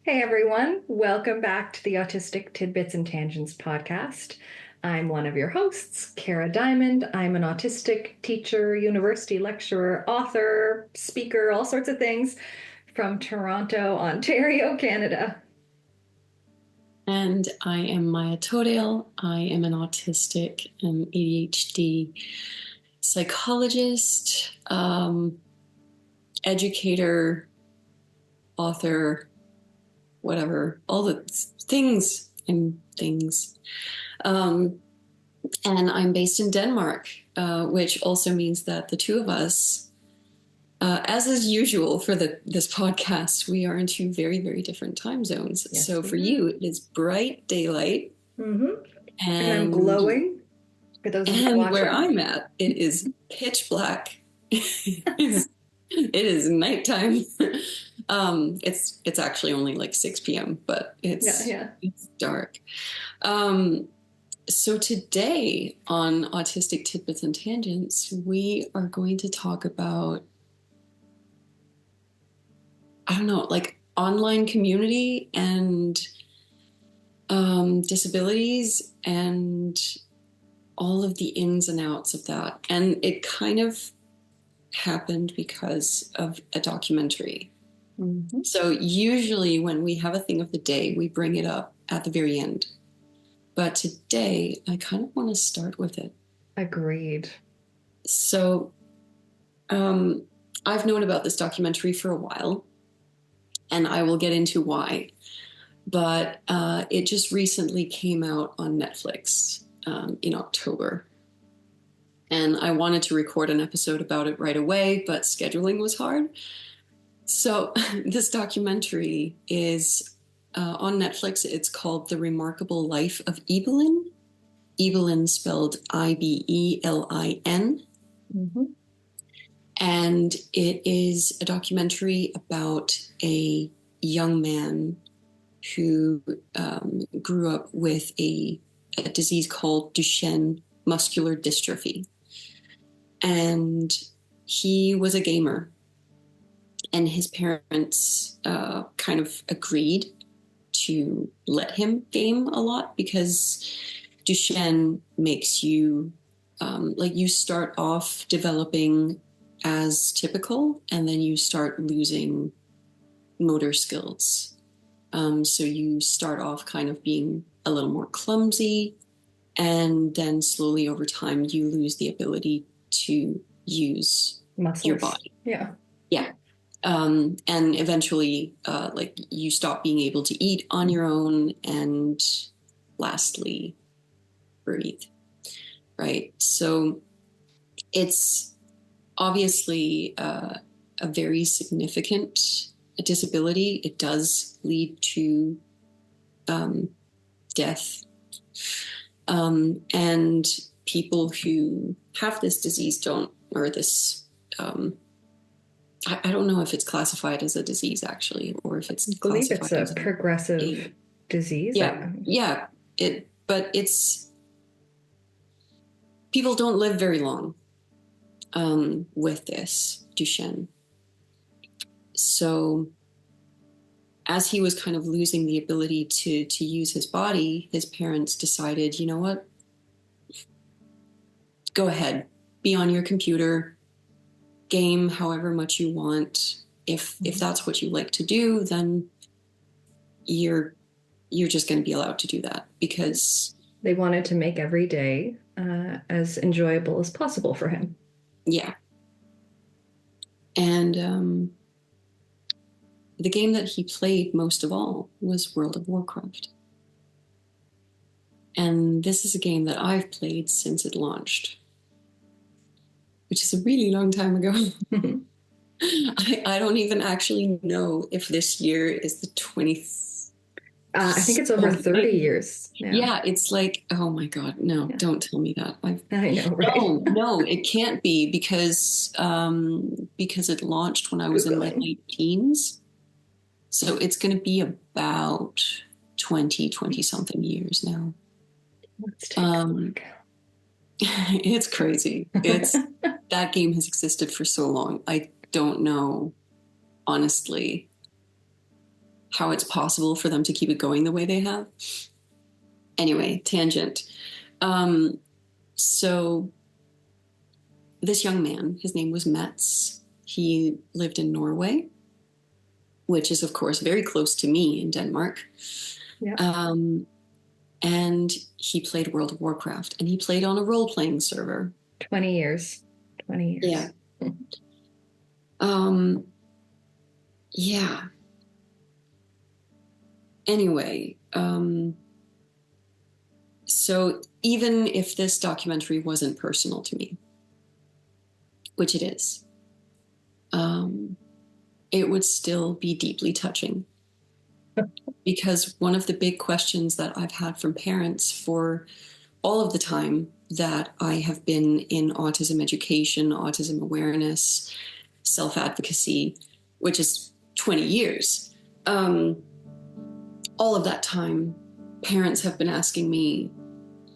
Hey everyone, welcome back to the Autistic Tidbits and Tangents podcast. I'm one of your hosts, Kara Dymond. I'm an autistic teacher, university lecturer, author, speaker, all sorts of things from Toronto, Ontario, Canada. And I am Maja Toudal. I am an autistic and ADHD psychologist, educator, author, whatever, all the things and things. And I'm based in Denmark, which also means that the two of us, as is usual for this podcast, we are in two very, very different time zones. Yes, so for you, it is bright daylight. Mm-hmm. And I'm And glowing for those of you And watching. where I'm at, it is pitch black. It is nighttime. It's actually only like 6 p.m., but it's dark. So today on Autistic Tidbits and Tangents, we are going to talk about, I don't know, like online community and disabilities and all of the ins and outs of that. And it kind of happened because of a documentary. Mm-hmm. So usually when we have a thing of the day, we bring it up at the very end. But today, I kind of want to start with it. Agreed. So I've known about this documentary for a while, and I will get into why. But it just recently came out on Netflix in October. And I wanted to record an episode about it right away, but scheduling was hard. So this documentary is on Netflix. It's called The Remarkable Life of Ibelin. Ibelin spelled Ibelin. Mm-hmm. And it is a documentary about a young man who grew up with a disease called Duchenne muscular dystrophy. And he was a gamer. And his parents kind of agreed to let him game a lot because Duchenne makes you, you start off developing as typical, and then you start losing motor skills. So you start off kind of being a little more clumsy, and then slowly over time, you lose the ability to use muscles. Your body. Yeah. Yeah. And eventually, you stop being able to eat on your own, and lastly, breathe. Right. So it's obviously a very significant disability. It does lead to death. And people who have this disease I don't know if it's classified as a disease actually, or if it's classified it's a progressive disease. Yeah. But people don't live very long with this Duchenne. So as he was kind of losing the ability to use his body, his parents decided, you know what? Go ahead, be on your computer, game however much you want. If that's what you like to do, then you're just going to be allowed to do that, because they wanted to make every day as enjoyable as possible for him. Yeah. And the game that he played most of all was World of Warcraft. And this is a game that I've played since it launched, which is a really long time ago. I don't even actually know if this year is the 20th. I think it's over 30 years. Yeah, it's like, oh my God, no, don't tell me that. I know, right? No, it can't be because it launched when I was in my late teens. So it's going to be about 20 something years now. Let's take a look. It's crazy. That game has existed for so long. I don't know, honestly, how it's possible for them to keep it going the way they have. Anyway, tangent. So this young man, his name was Mats. He lived in Norway, which is, of course, very close to me in Denmark. Yeah. And he played World of Warcraft, and he played on a role-playing server. 20 years. 20 years. Yeah. Yeah. Anyway, so even if this documentary wasn't personal to me, which it is, it would still be deeply touching. Because one of the big questions that I've had from parents for all of the time that I have been in autism education, autism awareness, self-advocacy, which is 20 years, all of that time, parents have been asking me,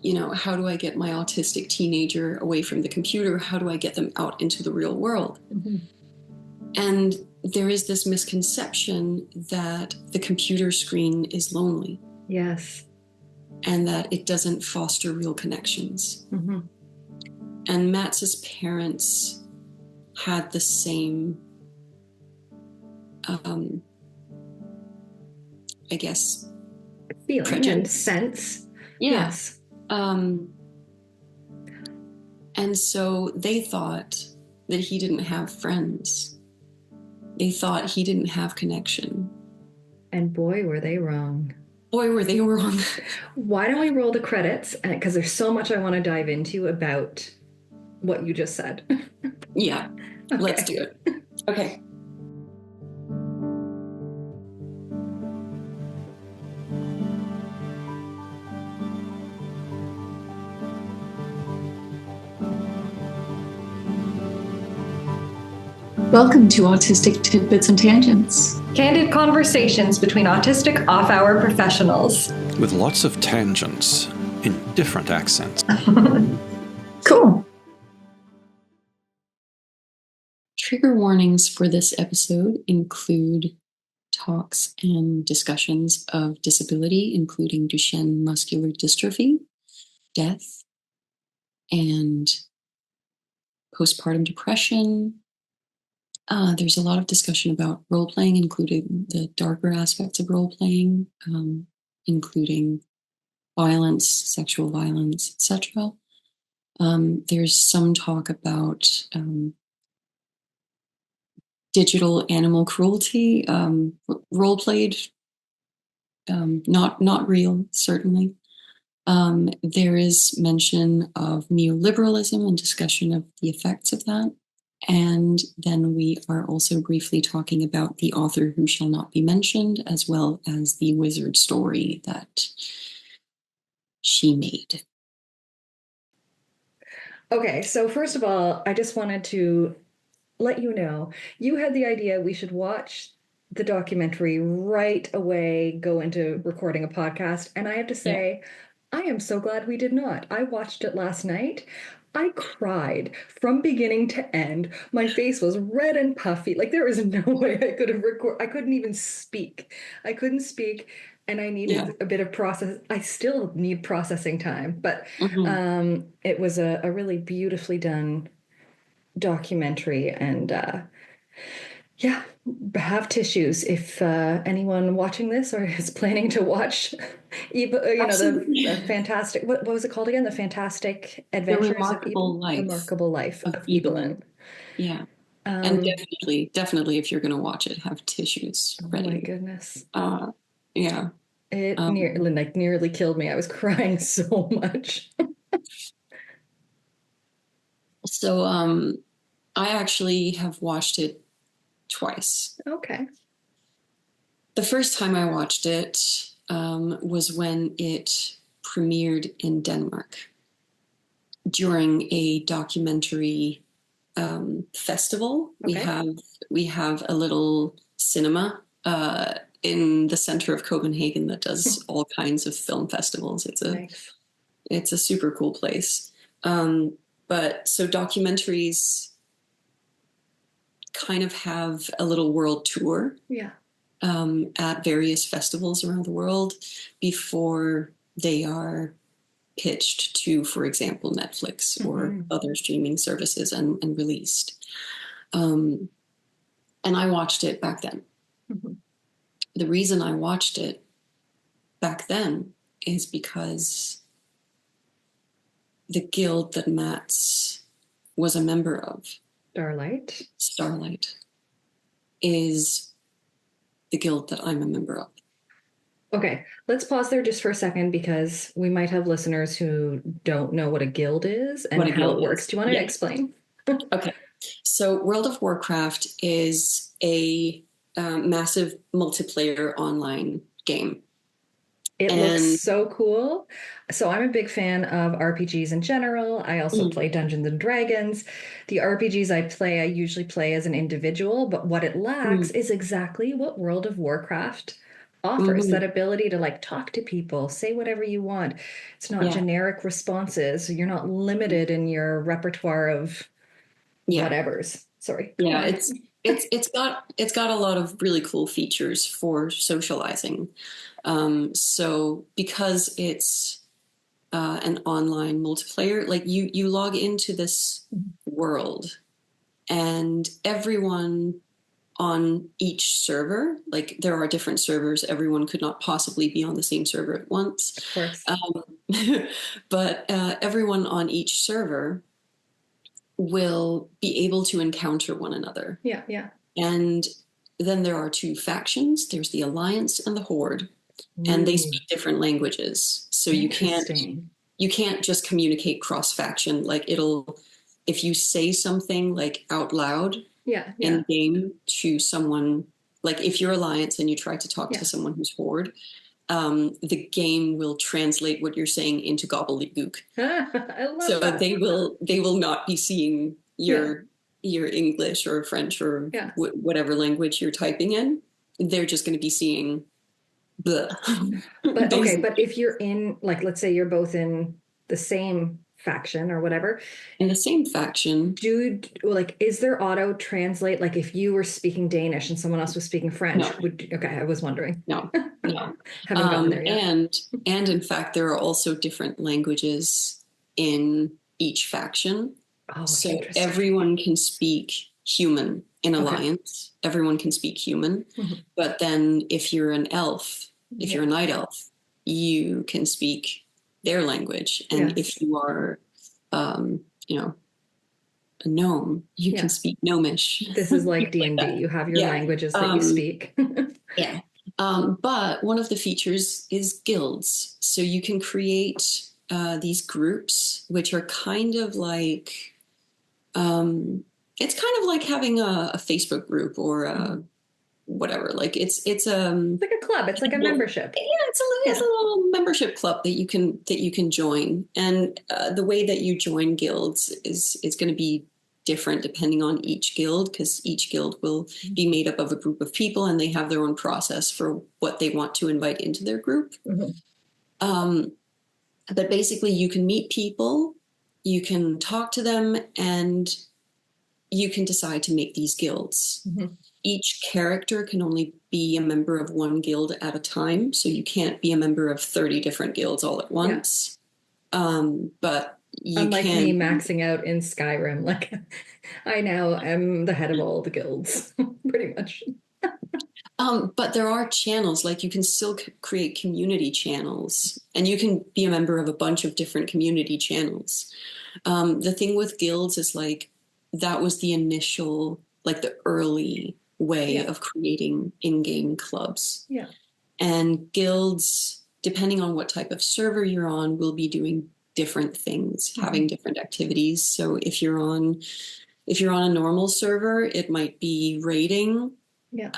you know, how do I get my autistic teenager away from the computer? How do I get them out into the real world? Mm-hmm. And there is this misconception that the computer screen is lonely. Yes. And that it doesn't foster real connections. Mm-hmm. And Mats's parents had the same, I guess, feeling prejudice. And sense. Yeah. Yes. And so they thought that he didn't have friends. They thought he didn't have connection. And boy, were they wrong. Boy, were they wrong. Why don't we roll the credits? Because there's so much I want to dive into about what you just said. Yeah, okay. Let's do it. Okay. Welcome to Autistic Tidbits and Tangents. Candid conversations between autistic off-hour professionals. With lots of tangents in different accents. Cool. Trigger warnings for this episode include talks and discussions of disability, including Duchenne muscular dystrophy, death, and postpartum depression. There's a lot of discussion about role-playing, including the darker aspects of role-playing, including violence, sexual violence, etc. There's some talk about digital animal cruelty, role-played, not real, certainly. There is mention of neoliberalism and discussion of the effects of that. And then we are also briefly talking about the author who shall not be mentioned, as well as the wizard story that she made. Okay, so first of all, I just wanted to let you know, you had the idea we should watch the documentary right away, go into recording a podcast. And I have to say, I am so glad we did not. I watched it last night. I cried from beginning to end. My face was red and puffy. Like there was no way I could have recorded. I couldn't even speak. I couldn't speak. And I needed a bit of process. I still need processing time. But it was a really beautifully done documentary. And have tissues if anyone watching this or is planning to watch the fantastic, what was it called again? The Fantastic Adventures Remarkable Life of Ibelin. Yeah. And definitely if you're going to watch it, have tissues ready. Oh my goodness. Yeah. It nearly killed me. I was crying so much. So I actually have watched it twice. Okay. The first time I watched it was when it premiered in Denmark during a documentary festival. Okay. We have a little cinema in the center of Copenhagen that does all kinds of film festivals. It's a super cool place. But so documentaries kind of have a little world tour. Yeah. at various festivals around the world before they are pitched to, for example, Netflix or other streaming services and released. And I watched it back then. The reason I watched it back then is because the guild that Matt's was a member of, Starlight, is the guild that I'm a member of. Okay, let's pause there just for a second because we might have listeners who don't know what a guild is and how it works. Do you want to explain? Okay, so World of Warcraft is a massive multiplayer online game. It looks so cool. So I'm a big fan of RPGs in general. I also play Dungeons and Dragons. The RPGs I play, I usually play as an individual, but what it lacks is exactly what World of Warcraft offers, that ability to like talk to people, say whatever you want. It's not generic responses. You're not limited in your repertoire of whatevers. Sorry. Yeah, it's got a lot of really cool features for socializing. So because it's an online multiplayer, like you log into this world and everyone on each server, like there are different servers, everyone could not possibly be on the same server at once. Of course. But everyone on each server will be able to encounter one another. Yeah, yeah. And then there are two factions. There's the Alliance and the Horde. And they speak different languages. So you can't just communicate cross-faction. Like if you say something like out loud in game to someone, like if you're Alliance and you try to talk to someone who's Horde, the game will translate what you're saying into gobbledygook. I love so that. they will not be seeing your English or French or whatever language you're typing in. They're just going to be seeing blah. But okay, but if you're in, like, let's say you're both in the same faction or whatever, in the same faction, is there auto translate? Like if you were speaking Danish and someone else was speaking French, I was wondering. No. Haven't gotten there yet. And in fact, there are also different languages in each faction. Oh, so everyone can speak human in Alliance. Everyone can speak human. But then if you're an elf, if you're a night elf, you can speak their language. And if you are, a gnome, you can speak gnomish. This is like D&D. You have your languages that you speak. But one of the features is guilds. So you can create these groups, which are kind of like, it's kind of like having a Facebook group or whatever. Like it's like a club. It's like a membership. Yeah, it's a little membership club that you can join. And the way that you join guilds is going to be different depending on each guild, because each guild will be made up of a group of people and they have their own process for what they want to invite into their group. But basically you can meet people, you can talk to them, and you can decide to make these guilds. Each character can only be a member of one guild at a time. So you can't be a member of 30 different guilds all at once. But you Unlike me maxing out in Skyrim, like I now am the head of all the guilds, pretty much. But there are channels, like you can still create community channels, and you can be a member of a bunch of different community channels. The thing with guilds is like, that was the initial, like the early way of creating in-game clubs. And guilds, depending on what type of server you're on, will be doing different things, having different activities. So if you're on a normal server, it might be raiding. You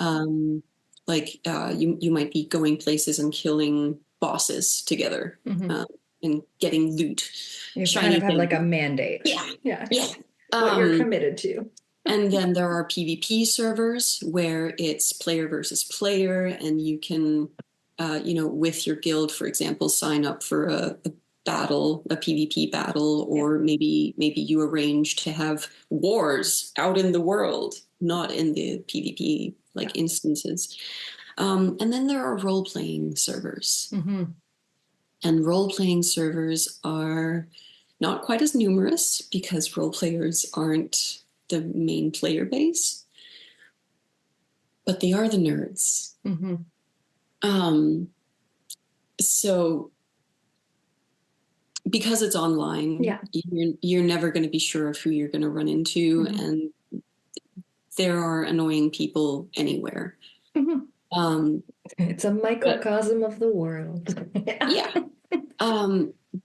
might be going places and killing bosses together and getting loot. You kind of have like a mandate. What you're committed to. And then there are PvP servers where it's player versus player, and you can, with your guild, for example, sign up for a battle, a PvP battle, or maybe you arrange to have wars out in the world, not in the PvP instances. And then there are role-playing servers. Mm-hmm. And role-playing servers are not quite as numerous because role players aren't the main player base, but they are the nerds. Mm-hmm. So because it's online, yeah, you're never going to be sure of who you're going to run into, mm-hmm. and there are annoying people anywhere. Mm-hmm. It's a microcosm of the world. Yeah.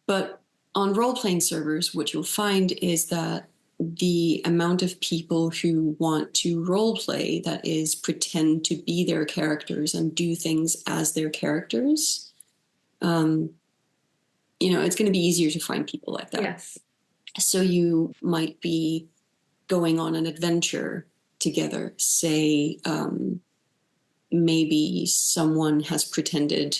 But on role-playing servers, what you'll find is that the amount of people who want to role-play, that is, pretend to be their characters and do things as their characters, it's going to be easier to find people like that. Yes. So you might be going on an adventure together. Say, maybe someone has pretended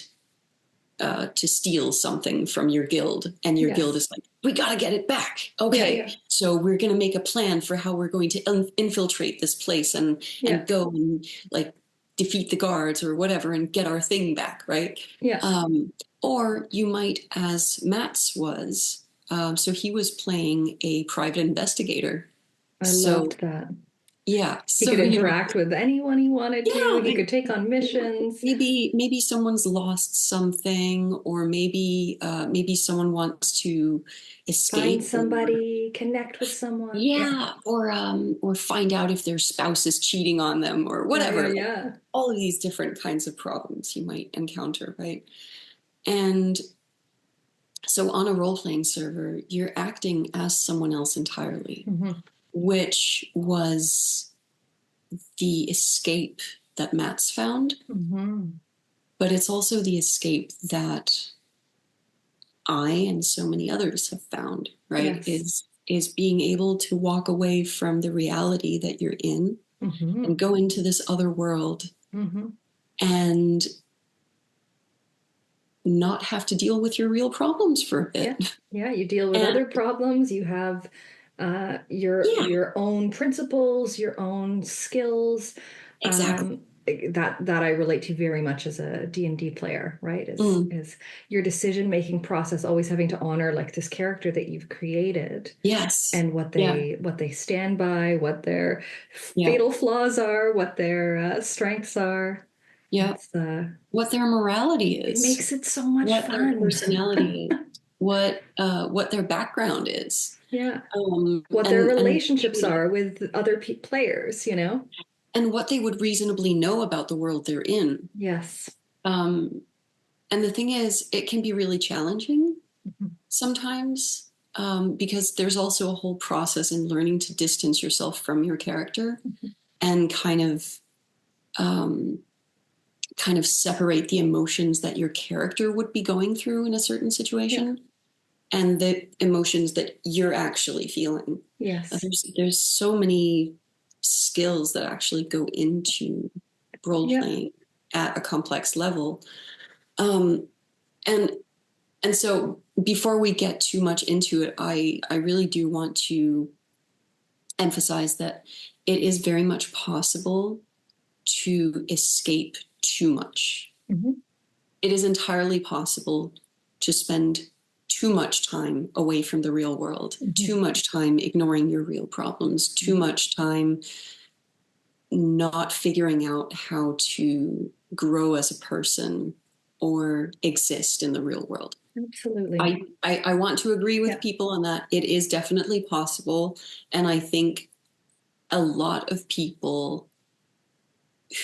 to steal something from your guild, and your guild is like, we got to get it back. Okay. Yeah. So we're going to make a plan for how we're going to infiltrate this place and go and like defeat the guards or whatever and get our thing back. Right. Yeah. Or you might, as Matt's was, so he was playing a private investigator. I loved that. Yeah. He could interact with anyone he wanted to. He could take on missions. Maybe someone's lost something, or maybe someone wants to escape. Find somebody, connect with someone. Yeah. Or find out if their spouse is cheating on them or whatever. Yeah. All of these different kinds of problems you might encounter, right? And so on a role-playing server, you're acting as someone else entirely. Mm-hmm. Which was the escape that Matt's found. Mm-hmm. But it's also the escape that I and so many others have found, right? Yes. Is being able to walk away from the reality that you're in mm-hmm. and go into this other world mm-hmm. and not have to deal with your real problems for a bit. Yeah, you deal with other problems. You have your own principles, your own skills. Exactly. That I relate to very much as a D&D player, right? Is your decision-making process always having to honor like this character that you've created. Yes. And what they stand by, what their fatal flaws are, what their strengths are. Yeah. What their morality is. It makes it so much fun. What their personality is. What their background is. Yeah. What their relationships are with other players, And what they would reasonably know about the world they're in. Yes. And the thing is, it can be really challenging mm-hmm. sometimes because there's also a whole process in learning to distance yourself from your character mm-hmm. and kind of separate the emotions that your character would be going through in a certain situation and the emotions that you're actually feeling. Yes. There's so many skills that actually go into role playing at a complex level. And so before we get too much into it, I really do want to emphasize that it is very much possible to escape too much. Mm-hmm. It is entirely possible to spend too much time away from the real world, mm-hmm. too much time ignoring your real problems, too mm-hmm. much time not figuring out how to grow as a person or exist in the real world. Absolutely. I want to agree with people on that. It is definitely possible. And I think a lot of people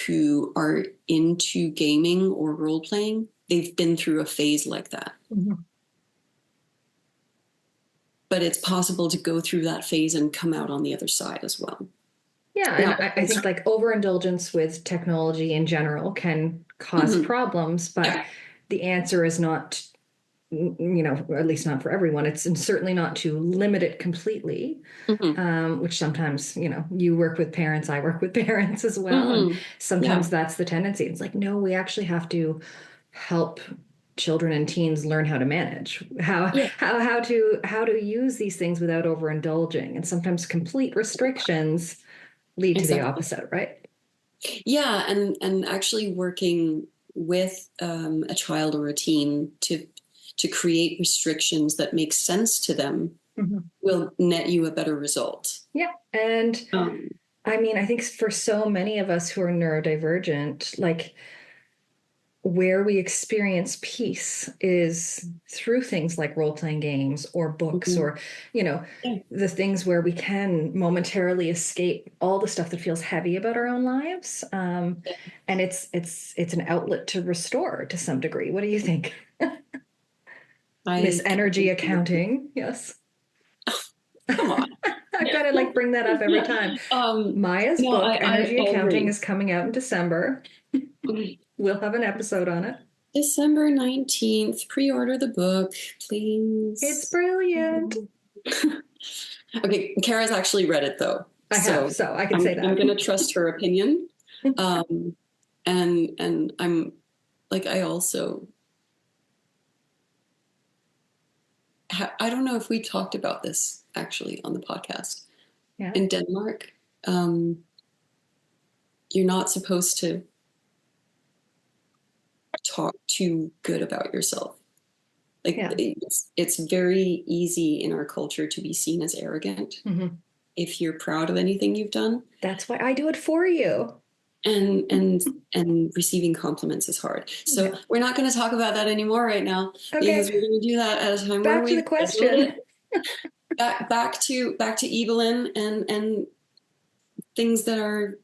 who are into gaming or role playing, they've been through a phase like that. Mm-hmm. But it's possible to go through that phase and come out on the other side as well. Yeah, and I think like overindulgence with technology in general can cause mm-hmm. problems, but the answer is not, or at least not for everyone. It's certainly not to limit it completely, mm-hmm. Which sometimes, you work with parents, I work with parents as well. Mm-hmm. And sometimes that's the tendency. It's like, no, we actually have to help children and teens learn how to manage, how to use these things without overindulging. And sometimes complete restrictions lead to the opposite, right? Yeah, and actually working with a child or a teen to create restrictions that make sense to them will net you a better result. Yeah. And I mean, I think for so many of us who are neurodivergent, like where we experience peace is through things like role-playing games or books or, you know, the things where we can momentarily escape all the stuff that feels heavy about our own lives. And it's an outlet to restore to some degree. What do you think? Miss Energy Accounting. Yes. Come on. I've got to like bring that up every time. Maya's book, Energy Accounting, is coming out in December. We'll have an episode on it. December 19th. Pre-order the book, please. It's brilliant. Okay, Kara's actually read it though. I have, so I can say that. I'm going to trust her opinion. And I'm like, I also, I don't know if we talked about this actually on the podcast. Yeah. In Denmark, you're not supposed to talk too good about yourself. Like it's very easy in our culture to be seen as arrogant if you're proud of anything you've done. That's why I do it for you. And receiving compliments is hard. So we're not going to talk about that anymore right now because we're going to do that at a time back to the question. back to Ibelin and things that are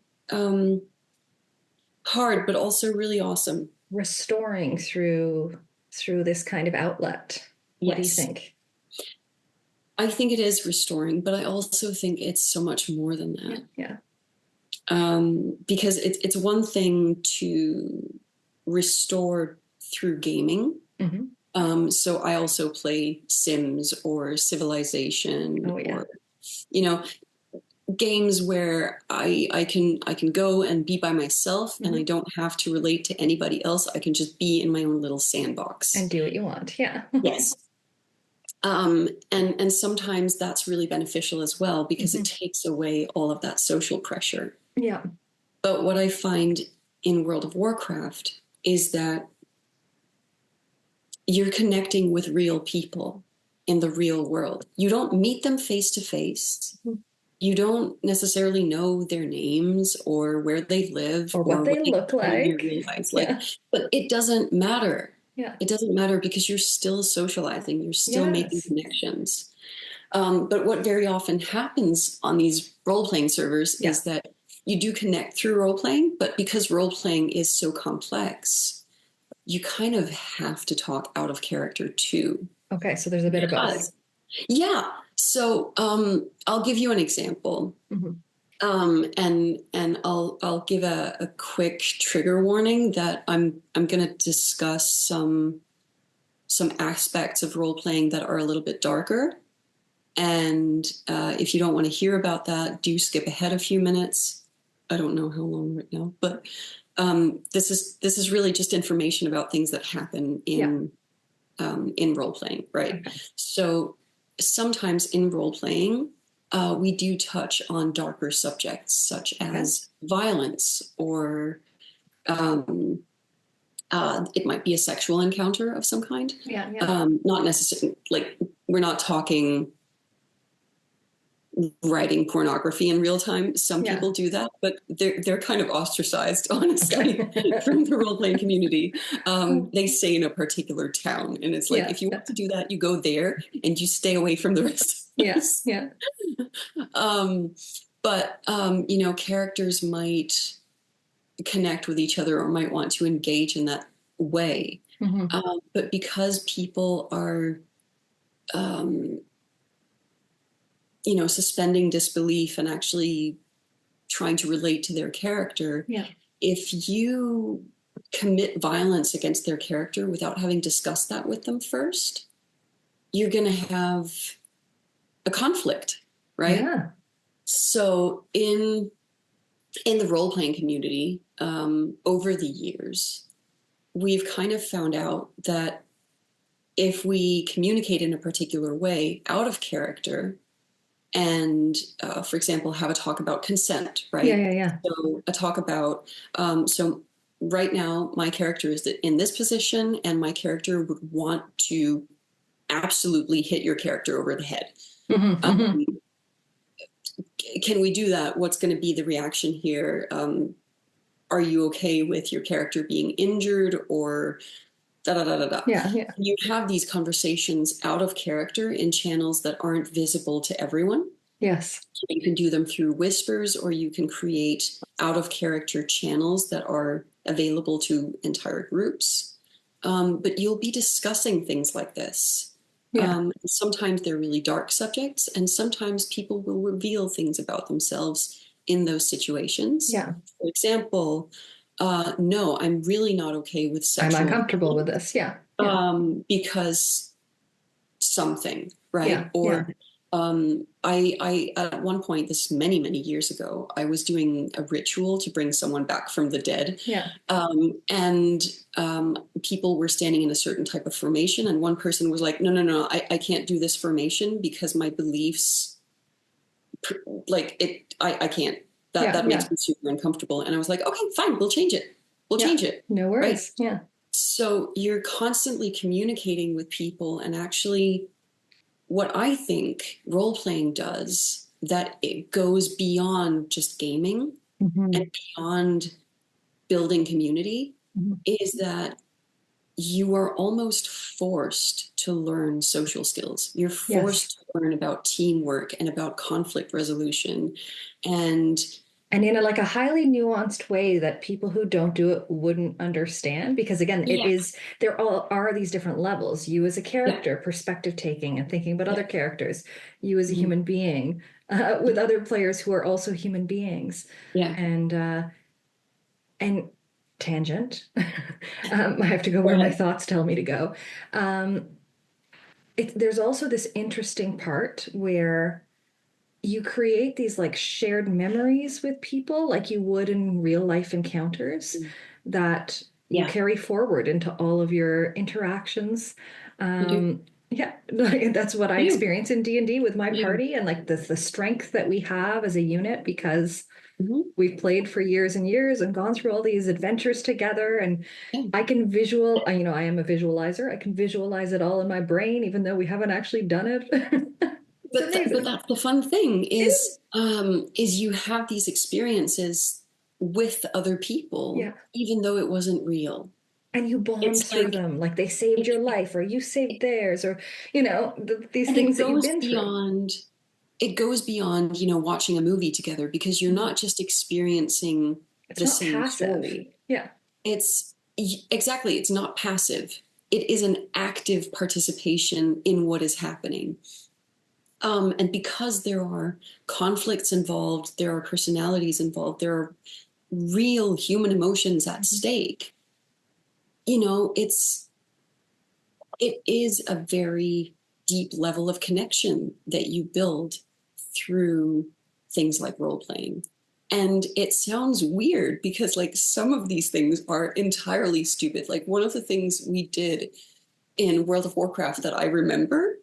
hard but also really awesome. Restoring through this kind of outlet. What do you think? I think it is restoring, but I also think it's so much more than that. Yeah. Because it's one thing to restore through gaming. So I also play Sims or Civilization or, you know, games where I can go and be by myself and I don't have to relate to anybody else. I can just be in my own little sandbox and do what you want. Yeah. Yes. And sometimes that's really beneficial as well because it takes away all of that social pressure. Yeah. But what I find in World of Warcraft is that you're connecting with real people in the real world. You don't meet them face to face. You don't necessarily know their names or where they live or what they look like. But it doesn't matter. Yeah. It doesn't matter because you're still socializing. You're still making connections. But what very often happens on these role-playing servers is that you do connect through role-playing, but because role-playing is so complex, you kind of have to talk out of character too. Okay, so there's a bit of both. Yeah. So I'll give you an example. And I'll give a quick trigger warning that I'm going to discuss some aspects of role playing that are a little bit darker. And if you don't want to hear about that, do skip ahead a few minutes. I don't know how long right now, but this is really just information about things that happen in role playing, right? Okay. So sometimes in role playing, we do touch on darker subjects such as violence or it might be a sexual encounter of some kind. Not necessarily, like, we're not talking writing pornography in real time. Some people do that, but they're kind of ostracized, honestly, from the role-playing community. They stay in a particular town, and it's like, if you want to do that, you go there, and you stay away from the rest of us. But, you know, characters might connect with each other or might want to engage in that way. But because people are... you know, suspending disbelief and actually trying to relate to their character. If you commit violence against their character without having discussed that with them first, you're going to have a conflict, right? So in the role-playing community, over the years, we've kind of found out that if we communicate in a particular way out of character, and, for example, have a talk about consent, right? Yeah. So a talk about, so right now my character is in this position, and my character would want to absolutely hit your character over the head. Can we do that? What's going to be the reaction here? Are you okay with your character being injured, or da da da da da? Yeah. You have these conversations out of character in channels that aren't visible to everyone. Yes. You can do them through whispers, or you can create out of character channels that are available to entire groups. But you'll be discussing things like this. Yeah. Sometimes they're really dark subjects, and sometimes people will reveal things about themselves in those situations. Yeah. For example, no, I'm really not okay with sexual. I'm uncomfortable with this. Yeah. Because something, right? Yeah. Or I at one point, this many years ago, I was doing a ritual to bring someone back from the dead. Yeah. And people were standing in a certain type of formation, and one person was like, no, I can't do this formation because my beliefs, I can't. That makes me super uncomfortable. And I was like, okay, fine, we'll change it. Change it. No worries. Right? Yeah. So you're constantly communicating with people, and actually what I think role-playing does, that it goes beyond just gaming and beyond building community, is that you are almost forced to learn social skills. You're forced to learn about teamwork and about conflict resolution, and in a highly nuanced way that people who don't do it wouldn't understand, because again, there are these different levels. You as a character, perspective taking and thinking about other characters. You as a human being with other players who are also human beings. Yeah. And tangent. I have to go where my thoughts tell me to go. There's also this interesting part where you create these shared memories with people, like you would in real life encounters, that you carry forward into all of your interactions. That's what I experience in D&D with my party, and the strength that we have as a unit, because we've played for years and years and gone through all these adventures together. And I can I am a visualizer. I can visualize it all in my brain, even though we haven't actually done it. But that's the fun thing is you have these experiences with other people, even though it wasn't real. And you bond through them, like they saved your life, or you saved theirs, or these things that you've been through. It goes beyond, watching a movie together, because you're not just experiencing the same story. Yeah, it's not passive. It is an active participation in what is happening. And because there are conflicts involved, there are personalities involved, there are real human emotions at stake, it is a very deep level of connection that you build through things like role-playing. And it sounds weird because some of these things are entirely stupid. Like one of the things we did in World of Warcraft that I remember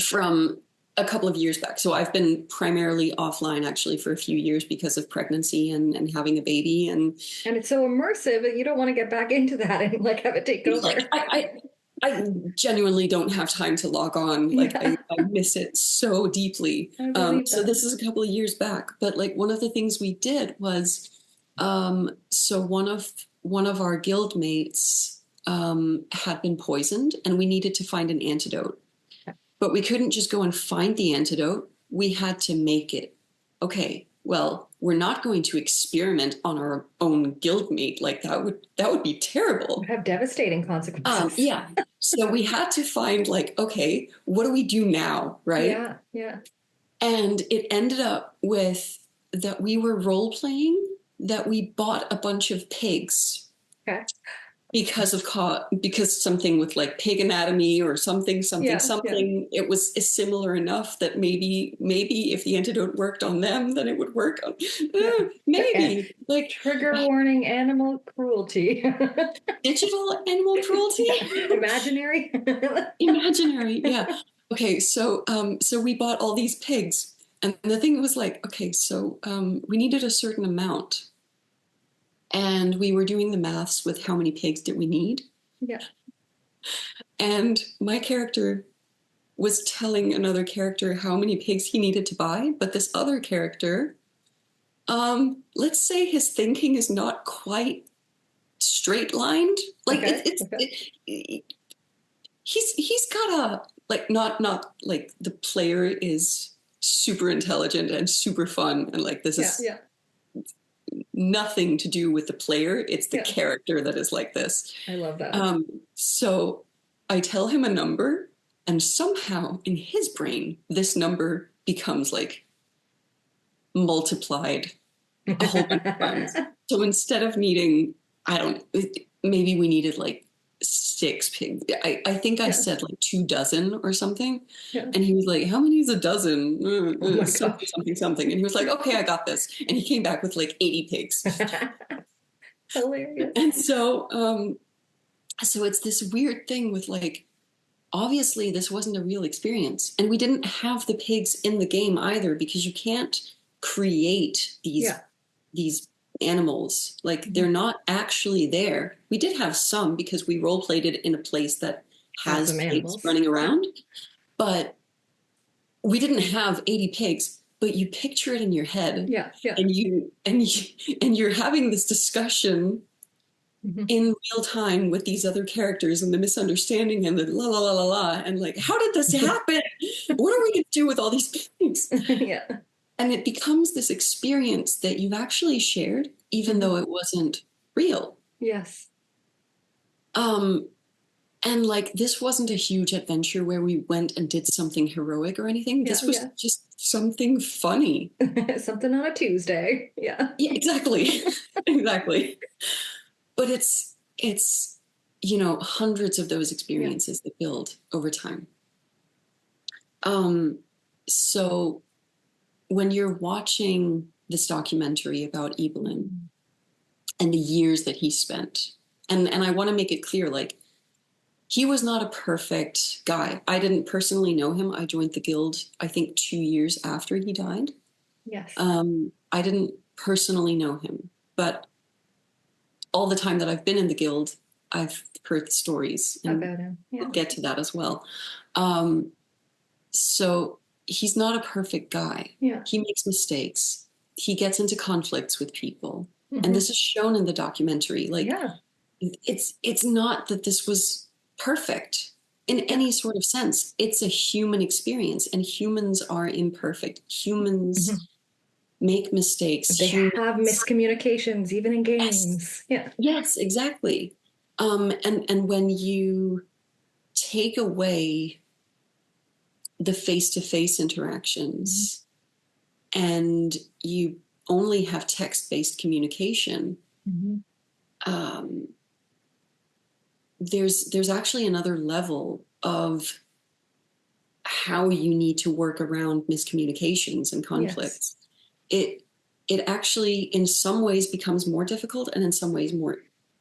from a couple of years back. So I've been primarily offline actually for a few years because of pregnancy and having a baby. And it's so immersive that you don't want to get back into that and have it take over. I genuinely don't have time to log on. I miss it so deeply. So this is a couple of years back. But one of the things we did was, so one of our guild mates had been poisoned, and we needed to find an antidote. But we couldn't just go and find the antidote. We had to make it. Okay, well, we're not going to experiment on our own guildmate. That would be terrible. It would have devastating consequences. So we had to find okay, what do we do now, right? Yeah. And it ended up with that we were role playing that we bought a bunch of pigs. Okay. Because something with pig anatomy or something. It was similar enough that maybe if the antidote worked on them, then it would work on maybe. Trigger warning: animal cruelty. Digital animal cruelty. Imaginary. Imaginary, yeah. Okay, so we bought all these pigs, and the thing was like, okay, so we needed a certain amount, and we were doing the maths with how many pigs did we need, Yeah. and my character was telling another character how many pigs he needed to buy, but this other character, let's say his thinking is not quite straight lined, like he's got a like not like the player is super intelligent and super fun and like this is nothing to do with the player, it's the character that is like this. I love that. So I tell him a number, and somehow in his brain this number becomes like multiplied a whole bunch of times. So instead of needing, maybe we needed like 6 pigs. I think I said like 24 or something. Yeah. And he was like, how many is a dozen? Something. And he was like, okay, I got this. And he came back with like 80 pigs. Hilarious. And so it's this weird thing with like, obviously this wasn't a real experience. And we didn't have the pigs in the game either, because you can't create these animals, like they're not actually there. We did have some because we role played it in a place that has pigs running around, but we didn't have 80 pigs. But you picture it in your head, and you're having this discussion in real time with these other characters, and the misunderstanding and the la la la la la, and like, how did this happen? What are we going to do with all these pigs? And it becomes this experience that you've actually shared, even though it wasn't real. Yes. And like, this wasn't a huge adventure where we went and did something heroic or anything. This was just something funny. Something on a Tuesday. Yeah, exactly. Exactly. But it's, hundreds of those experiences that build over time. So when you're watching this documentary about Ibelin and the years that he spent, and I want to make it clear, like, he was not a perfect guy. I didn't personally know him. I joined the guild, I think, 2 years after he died. Yes. I didn't personally know him, but all the time that I've been in the guild, I've heard stories about him. We'll get to that as well. So he's not a perfect guy. Yeah. He makes mistakes. He gets into conflicts with people. And this is shown in the documentary. Like, it's not that this was perfect in any sort of sense. It's a human experience, and humans are imperfect. Humans make mistakes. They have miscommunications, even in games. Yes, exactly. And when you take away the face-to-face interactions and you only have text-based communication, there's actually another level of how you need to work around miscommunications and conflicts. It actually in some ways becomes more difficult, and in some ways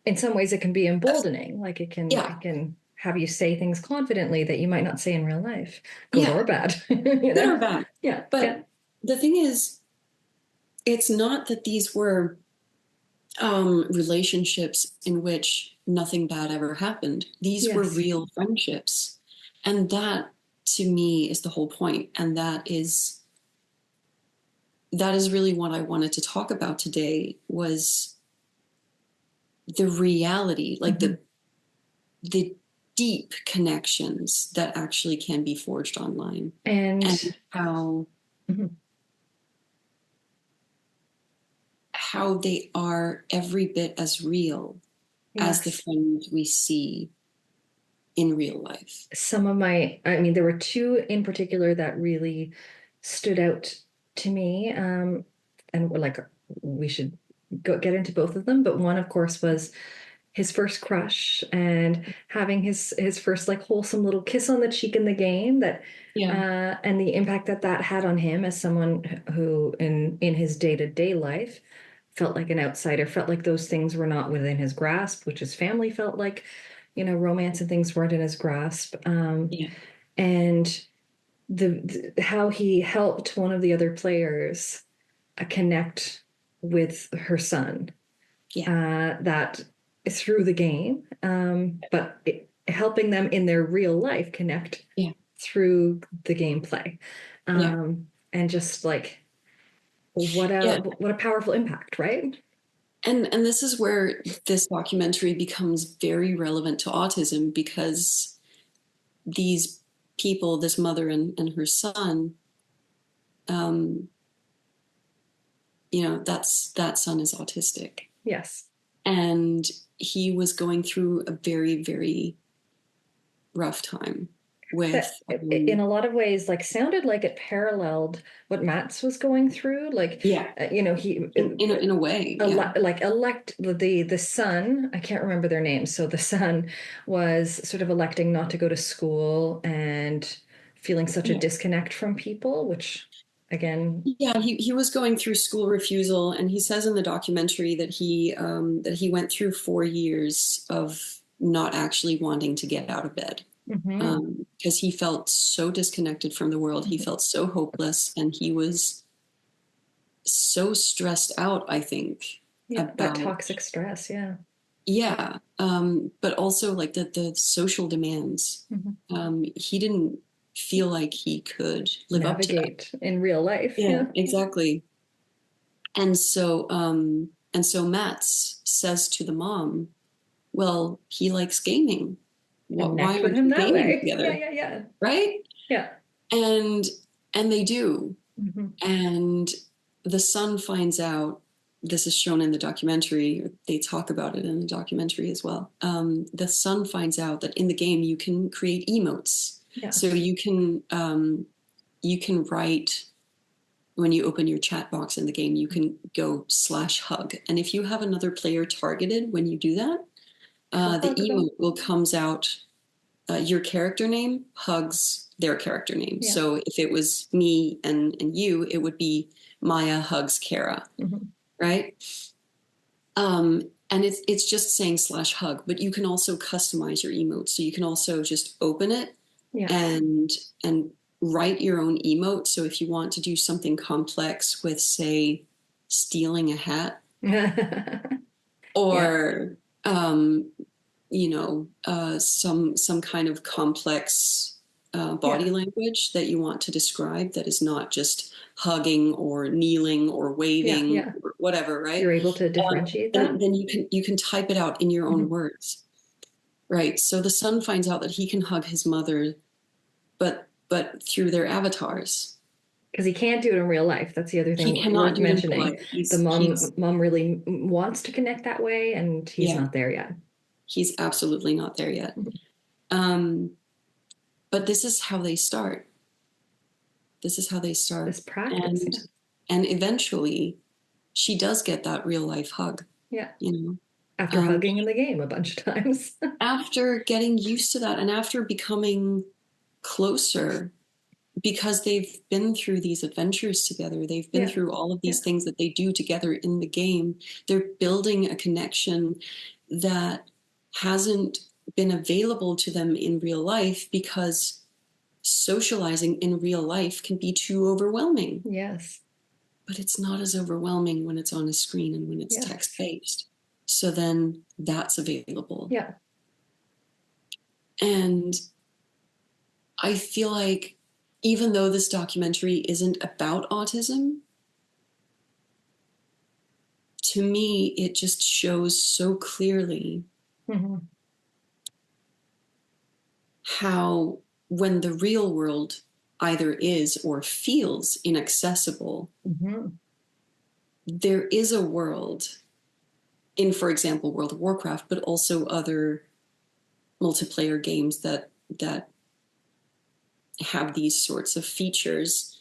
it can be emboldening. Like it can have you say things confidently that you might not say in real life, good or bad. Good or bad. But the thing is, it's not that these were relationships in which nothing bad ever happened. These were real friendships. And that, to me, is the whole point. And that is really what I wanted to talk about today, was the reality, like the deep connections that actually can be forged online, and how they are every bit as real as the friends we see in real life. There were 2 in particular that really stood out to me, and like we should get into both of them. But one, of course, was his first crush and having his first like wholesome little kiss on the cheek in the game, and the impact that had on him as someone who in his day-to-day life felt like an outsider, felt like those things were not within his grasp, which his family felt like, romance and things weren't in his grasp. And how he helped one of the other players connect with her son. That through the game, but helping them in their real life connect through the gameplay, and just like what a powerful impact, right? And this is where this documentary becomes very relevant to autism, because these people, this mother and her son, that son is autistic. Yes. And he was going through a very, very rough time with in a lot of ways, like sounded like it paralleled what Matt's was going through. Like, he in a way, like elect the son, I can't remember their names. So the son was sort of electing not to go to school and feeling such a disconnect from people, which again, he was going through school refusal, and he says in the documentary that he went through 4 years of not actually wanting to get out of bed, because he felt so disconnected from the world. He felt so hopeless, and he was so stressed out, I think, about that toxic stress. But also like the social demands. He didn't feel like he could navigate in real life. Exactly. And so Matt says to the mom, well, he likes gaming. Why aren't you gaming together? Right? And they do. And the son finds out, this is shown in the documentary, they talk about it in the documentary as well. The son finds out that in the game you can create emotes. So you can write, when you open your chat box in the game, you can go /hug. And if you have another player targeted when you do that, the emote will comes out, your character name hugs their character name. So if it was me and you, it would be Maja hugs Kara, right? And it's just saying /hug, but you can also customize your emote. So you can also just open it and write your own emote. So if you want to do something complex with, say, stealing a hat, or some kind of complex body language that you want to describe, that is not just hugging or kneeling or waving or whatever, right? You're able to differentiate that. Then you can type it out in your own words, right? So the son finds out that he can hug his mother, but through their avatars. Because he can't do it in real life. That's the other thing worth mentioning. The mom really wants to connect that way, and he's not there yet. He's absolutely not there yet. But this is how they start. This practice. And eventually she does get that real life hug. After hugging in the game a bunch of times. After getting used to that, and after becoming closer, because they've been through these adventures together. They've been through all of these things that they do together in the game. They're building a connection that hasn't been available to them in real life, because socializing in real life can be too overwhelming. Yes. But it's not as overwhelming when it's on a screen and when it's text-based. So then that's available. And I feel like, even though this documentary isn't about autism, to me, it just shows so clearly how, when the real world either is or feels inaccessible, there is a world in, for example, World of Warcraft, but also other multiplayer games that have these sorts of features,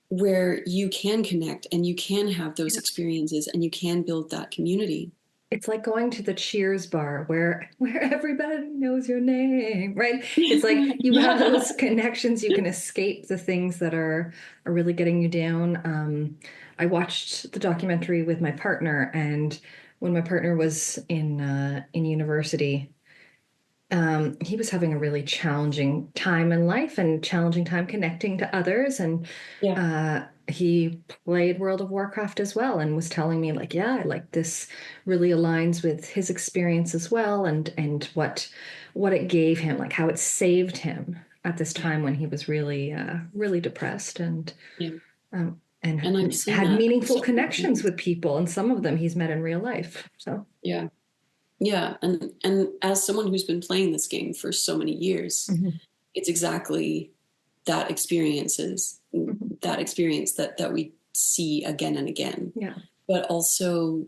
where you can connect and you can have those experiences and you can build that community. It's like going to the Cheers bar where everybody knows your name, right? It's like you have those connections. You can escape the things that are really getting you down. I watched the documentary with my partner, and when my partner was in university, he was having a really challenging time in life and challenging time connecting to others. And he played World of Warcraft as well and was telling me like, yeah, like this really aligns with his experience as well, and what it gave him, like how it saved him at this time when he was really really depressed and I've seen had that meaningful connections with people, and some of them he's met in real life. So yeah, and as someone who's been playing this game for so many years, it's exactly that experience that we see again and again. Yeah. But also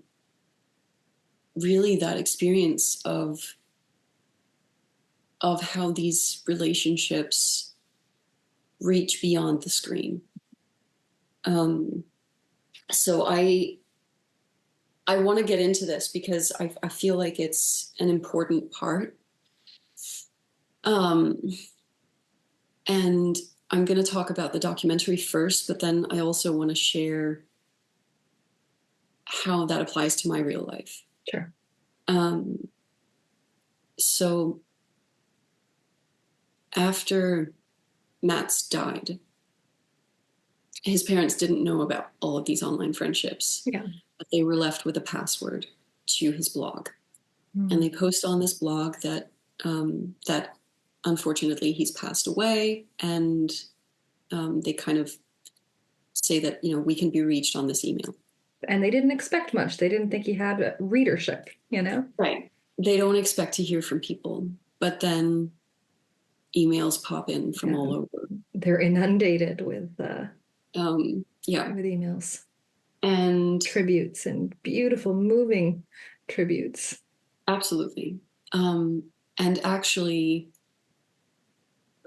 really that experience of how these relationships reach beyond the screen. So I want to get into this because I feel like it's an important part. And I'm going to talk about the documentary first, but then I also want to share how that applies to my real life. Sure. So after Matt's died, his parents didn't know about all of these online friendships. Yeah. But they were left with a password to his blog. And they post on this blog that that unfortunately he's passed away, and they kind of say that, you know, we can be reached on this email. And they didn't expect much. They didn't think he had a readership, you know? Right. They don't expect to hear from people, but then emails pop in from all over. They're inundated with emails and tributes and beautiful, moving tributes. Absolutely. And actually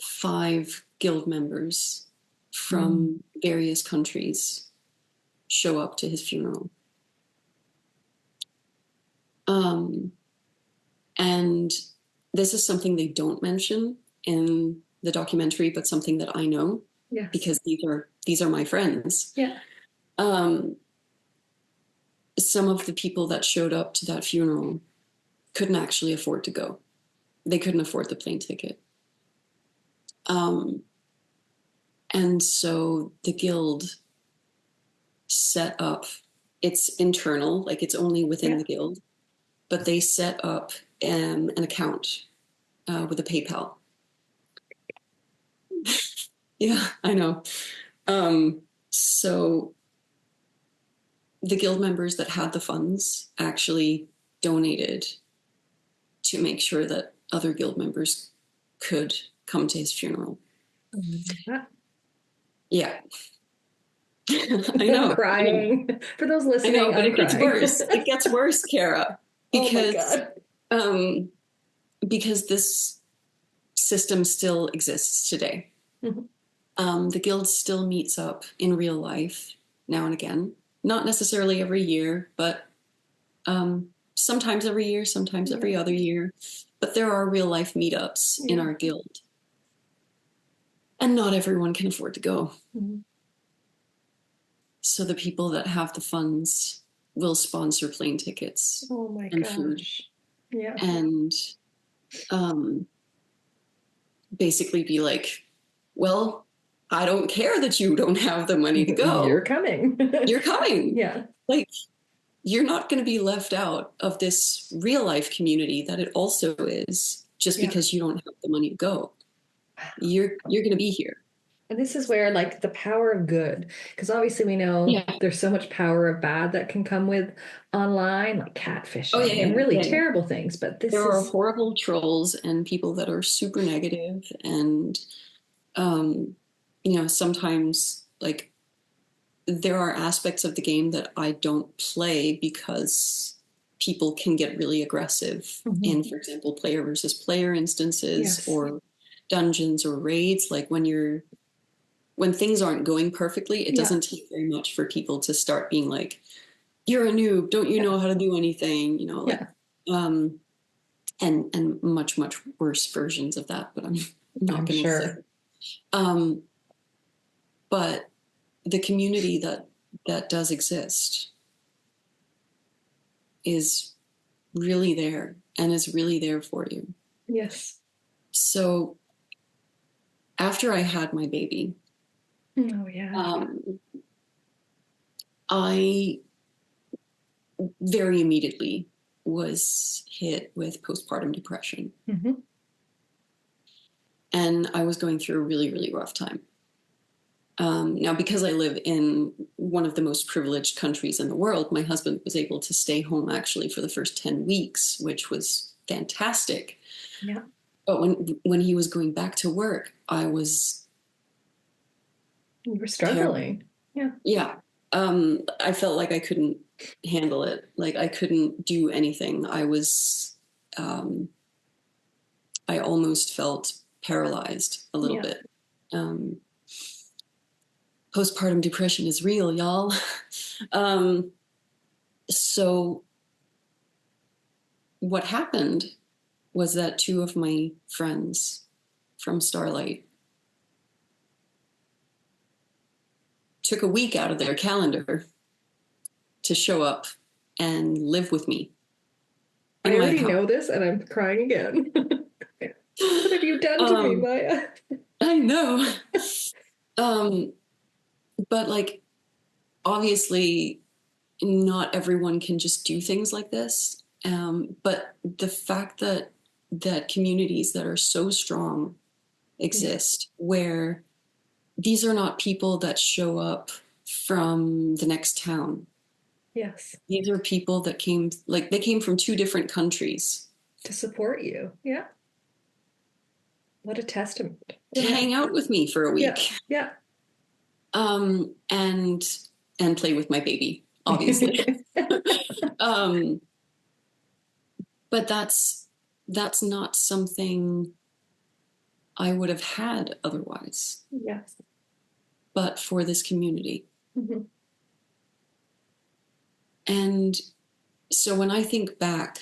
5 guild members from various countries show up to his funeral. And this is something they don't mention in the documentary, but something that I know, because these are my friends. Yeah. Some of the people that showed up to that funeral couldn't actually afford to go. They couldn't afford the plane ticket. And so the guild set up, it's internal, like it's only within the guild, but they set up an account with a PayPal. Yeah, I know. So the guild members that had the funds actually donated to make sure that other guild members could come to his funeral. Yeah. I know. I'm crying. For those listening, I know, but I'm it gets crying. worse. It gets worse, Kara. Because, because this system still exists today. The guild still meets up in real life now and again. Not necessarily every year, but sometimes every year, sometimes every other year. But there are real life meetups in our guild. And not everyone can afford to go. So the people that have the funds will sponsor plane tickets and food. Yeah. And basically be like, well, I don't care that you don't have the money to go. You're coming. You're coming. Yeah. Like, you're not going to be left out of this real life community that it also is just because you don't have the money to go. You're going to be here. And this is where, like, the power of good, because obviously we know there's so much power of bad that can come with online, like catfishing and really terrible things. But there are horrible trolls and people that are super negative, and you know, sometimes like there are aspects of the game that I don't play because people can get really aggressive in, for example, player versus player instances or dungeons or raids. Like when things aren't going perfectly, it doesn't take very much for people to start being like, you're a noob, don't you know how to do anything? You know, like, and much, much worse versions of that, but I'm not going to say. But the community that does exist is really there and is really there for you. Yes. So after I had my baby, Oh, yeah. I very immediately was hit with postpartum depression. Mm-hmm. And I was going through a really, really rough time. Now, because I live in one of the most privileged countries in the world, my husband was able to stay home actually for the first 10 weeks, which was fantastic. Yeah. But when he was going back to work, I was You were struggling. Yeah. Yeah. I felt like I couldn't handle it. Like I couldn't do anything. I almost felt paralyzed a little bit. Postpartum depression is real, y'all. So what happened was that two of my friends from Starlight took a week out of their calendar to show up and live with me. I already know this and I'm crying again. What have you done to me, Maja? I know. But like, obviously not everyone can just do things like this. But the fact that communities that are so strong exist, where these are not people that show up from the next town. Yes. These are people that came from two different countries to support you. Yeah. What a testament. To hang out with me for a week. Yeah. And play with my baby, obviously. But that's not something I would have had otherwise. Yes. But for this community. Mm-hmm. And so when I think back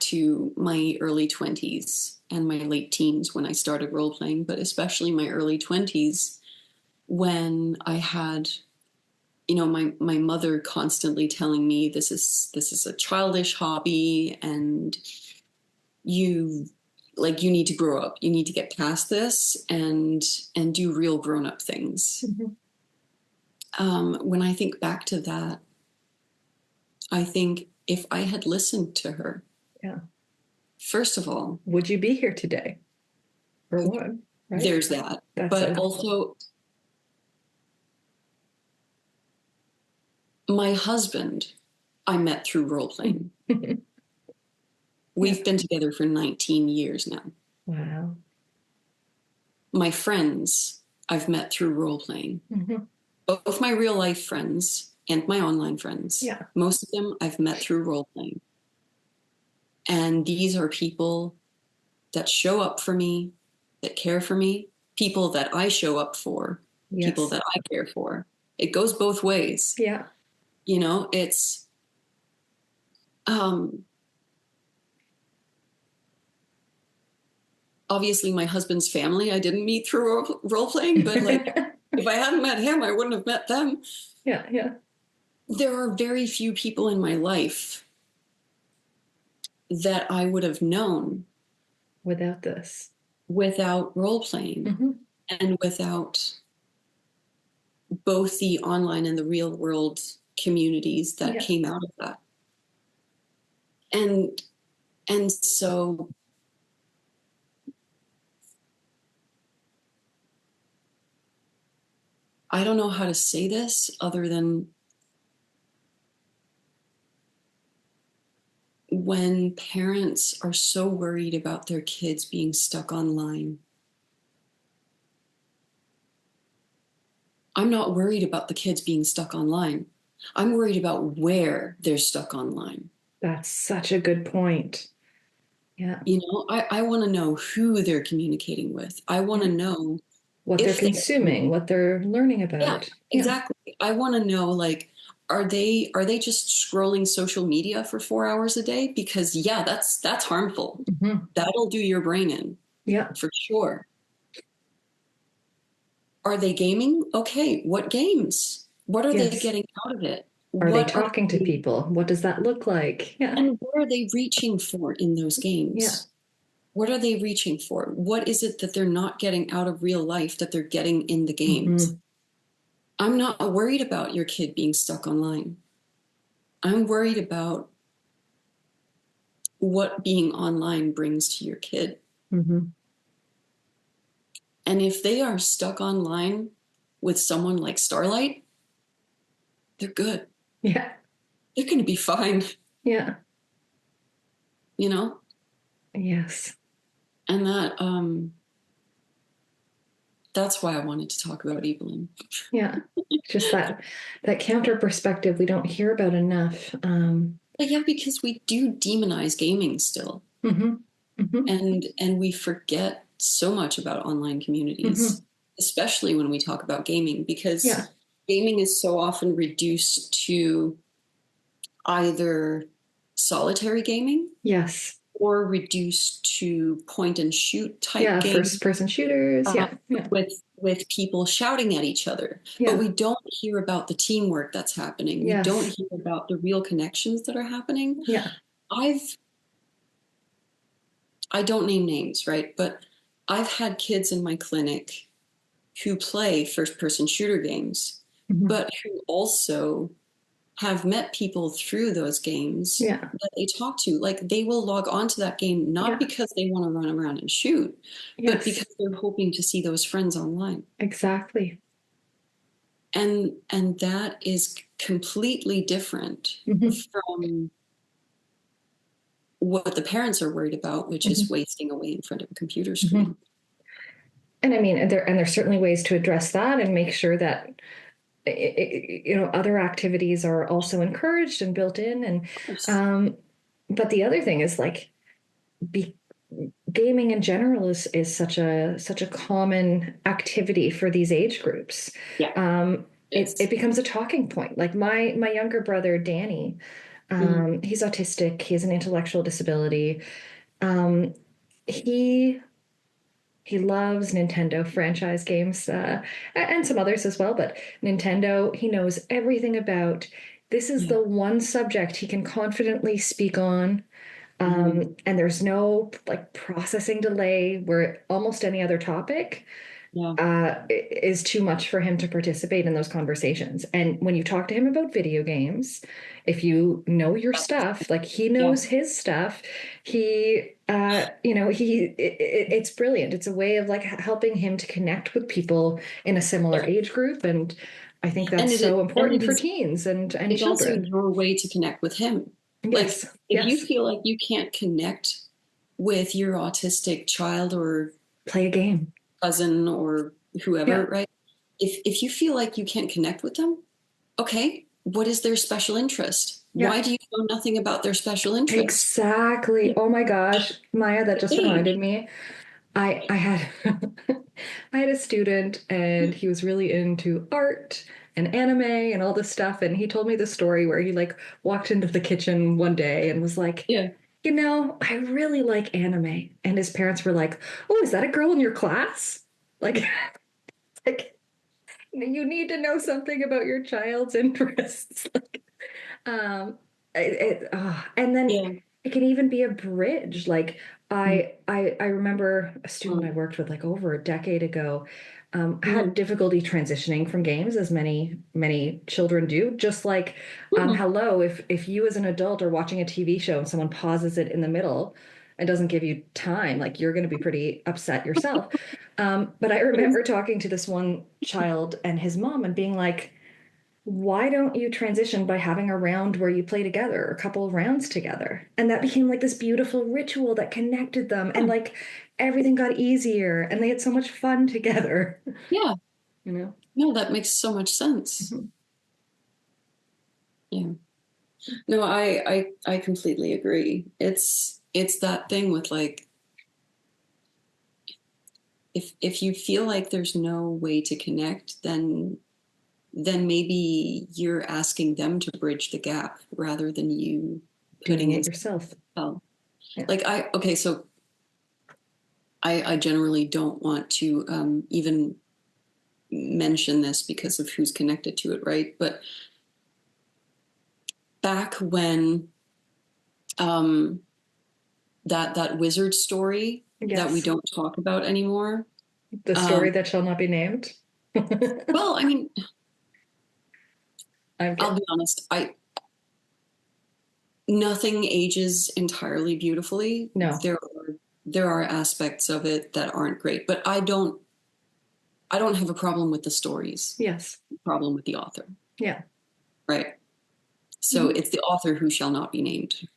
to my early 20s and my late teens when I started role playing, but especially my early 20s when I had, my mother constantly telling me this is a childish hobby and you need to grow up. You need to get past this and do real grown-up things. Mm-hmm. When I think back to that, I think if I had listened to her, first of all, would you be here today? For one, right? There's that. But also, my husband, I met through role playing. We've been together for 19 years now. Wow. My friends, I've met through role playing. Mm-hmm. Both my real life friends and my online friends. Yeah. Most of them I've met through role playing. And these are people that show up for me, that care for me, people that I show up for, people that I care for. It goes both ways. Yeah. It's obviously my husband's family I didn't meet through role playing, but like if I hadn't met him, I wouldn't have met them. Yeah, yeah. There are very few people in my life that I would have known without role playing, mm-hmm. and without both the online and the real world communities that came out of that. And so I don't know how to say this other than when parents are so worried about their kids being stuck online, I'm not worried about the kids being stuck online. I'm worried about where they're stuck online. That's such a good point. Yeah. I want to know who they're communicating with. I want to know what they're consuming, what they're learning about. Yeah, exactly. I want to know, are they just scrolling social media for 4 hours a day? Because that's harmful. Mm-hmm. That'll do your brain in. Yeah, for sure. Are they gaming? Okay, what games? What are they getting out of it? Are they what talking to people? What does that look like? Yeah. And what are they reaching for in those games? Yeah. What are they reaching for? What is it that they're not getting out of real life that they're getting in the games? I'm not worried about your kid being stuck online. I'm worried about what being online brings to your kid. And if they are stuck online with someone like Starlight, they're good. Yeah. They're going to be fine. Yeah. You know? Yes. And that's why I wanted to talk about Ibelin. Yeah. Just that counter perspective we don't hear about enough. But yeah, because we do demonize gaming still. And we forget so much about online communities, especially when we talk about gaming, because gaming is so often reduced to either solitary gaming. Yes. Or reduced to point and shoot type games. First person shooters. With people shouting at each other. But we don't hear about the teamwork that's happening. We don't hear about the real connections that are happening. I don't name names, right? But I've had kids in my clinic who play first person shooter games, but who also have met people through those games that they talk to. Like, they will log on to that game, not because they want to run around and shoot, but because they're hoping to see those friends online. Exactly. And that is completely different from what the parents are worried about, which is wasting away in front of a computer screen. And I mean, there's certainly ways to address that and make sure that other activities are also encouraged and built in. And but the other thing is, like, gaming in general is such a common activity for these age groups. It becomes a talking point. Like my younger brother Danny, he's autistic. He has an intellectual disability. He loves Nintendo franchise games, and some others as well, but Nintendo, he knows everything about. This is the one subject he can confidently speak on, and there's no like processing delay where almost any other topic is too much for him to participate in those conversations. And when you talk to him about video games, if you know your stuff, like he knows his stuff, it's brilliant. It's a way of like helping him to connect with people in a similar age group. And I think that's so important for teens and it's children. Also your way to connect with him. Like, if you feel like you can't connect with your autistic child or play a game, cousin or whoever, right? If you feel like you can't connect with them, okay, what is their special interest? Why do you know nothing about their special interest? Exactly. Oh my gosh, Maja, that just reminded me. I had I had a student, and he was really into art and anime and all this stuff, and he told me the story where he like walked into the kitchen one day and was like, I really like anime. And his parents were like, oh, is that a girl in your class? Like, you need to know something about your child's interests. And then it can even be a bridge. Like I remember a student I worked with like over a decade ago had difficulty transitioning from games, as many children do. Just like, hello, if you as an adult are watching a TV show and someone pauses it in the middle and doesn't give you time, like you're going to be pretty upset yourself. But I remember talking to this one child and his mom and being like, why don't you transition by having a round where you play together, a couple of rounds together? And that became like this beautiful ritual that connected them, and like everything got easier and they had so much fun together. Yeah. No, that makes so much sense. Yeah. No, I completely agree. It's that thing with like, if you feel like there's no way to connect, then maybe you're asking them to bridge the gap rather than you putting it yourself. Like so I generally don't want to even mention this because of who's connected to it, right? But back when that wizard story that we don't talk about anymore. The story that shall not be named. Well, I mean, I'll be honest. Nothing ages entirely beautifully. No. There are aspects of it that aren't great, but I don't have a problem with the stories. Yes. A problem with the author. Yeah. Right. So it's the author who shall not be named.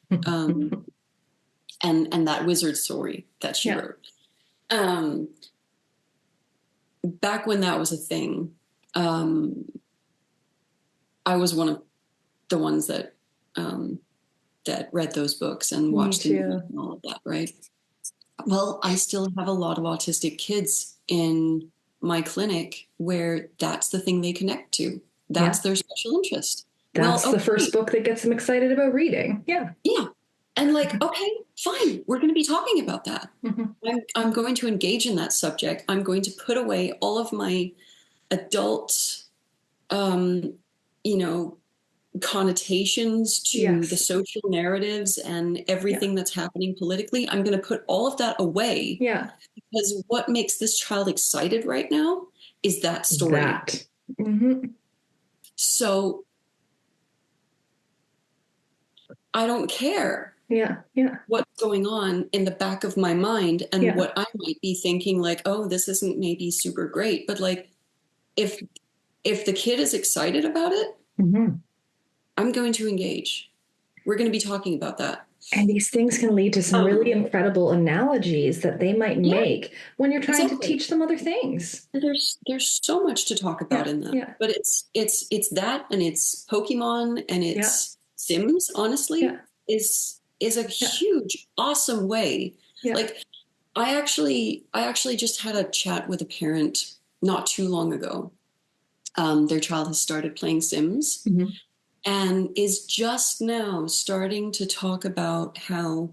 And that wizard story that she wrote. Back when that was a thing, I was one of the ones that read those books and watched the movie and all of that, right? Well, I still have a lot of autistic kids in my clinic where that's the thing they connect to. That's their special interest. That's the first book that gets them excited about reading. Yeah. Yeah. And like, okay, fine. We're going to be talking about that. I'm going to engage in that subject. I'm going to put away all of my adult, connotations to the social narratives and everything that's happening politically. I'm going to put all of that away. Yeah. Because what makes this child excited right now is that story. So I don't care what's going on in the back of my mind and what I might be thinking, like, oh, this isn't maybe super great. But like, if the kid is excited about it, I'm going to engage. We're going to be talking about that. And these things can lead to some really incredible analogies that they might make when you're trying to teach them other things. There's so much to talk about in that. But it's that, and it's Pokemon, and it's Sims, honestly, is a huge, awesome way. Like I actually just had a chat with a parent not too long ago. Their child has started playing Sims. And is just now starting to talk about how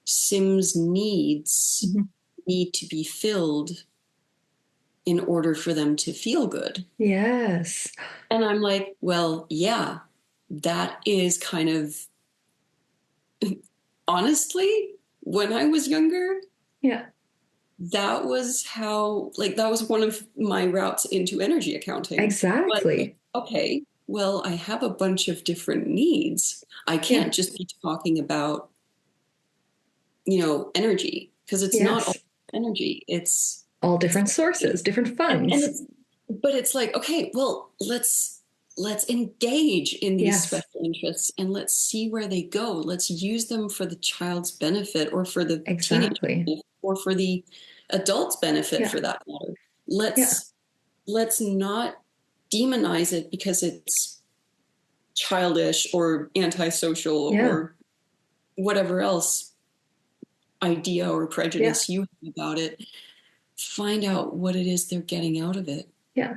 Sims needs need to be filled in order for them to feel good. Yes. And I'm like, well, yeah, that is kind of, honestly, when I was younger, that was how, like, that was one of my routes into energy accounting. Exactly. But, okay. Well, I have a bunch of different needs. I can't just be talking about, energy, because it's not all energy. It's all different sources, different funds. But it's like, okay, well, let's engage in these special interests and let's see where they go. Let's use them for the child's benefit, or for the teenager benefit, or for the adult's benefit, for that matter. Let's not demonize it because it's childish or antisocial or whatever else idea or prejudice you have about it. Find out what it is they're getting out of it. Yeah.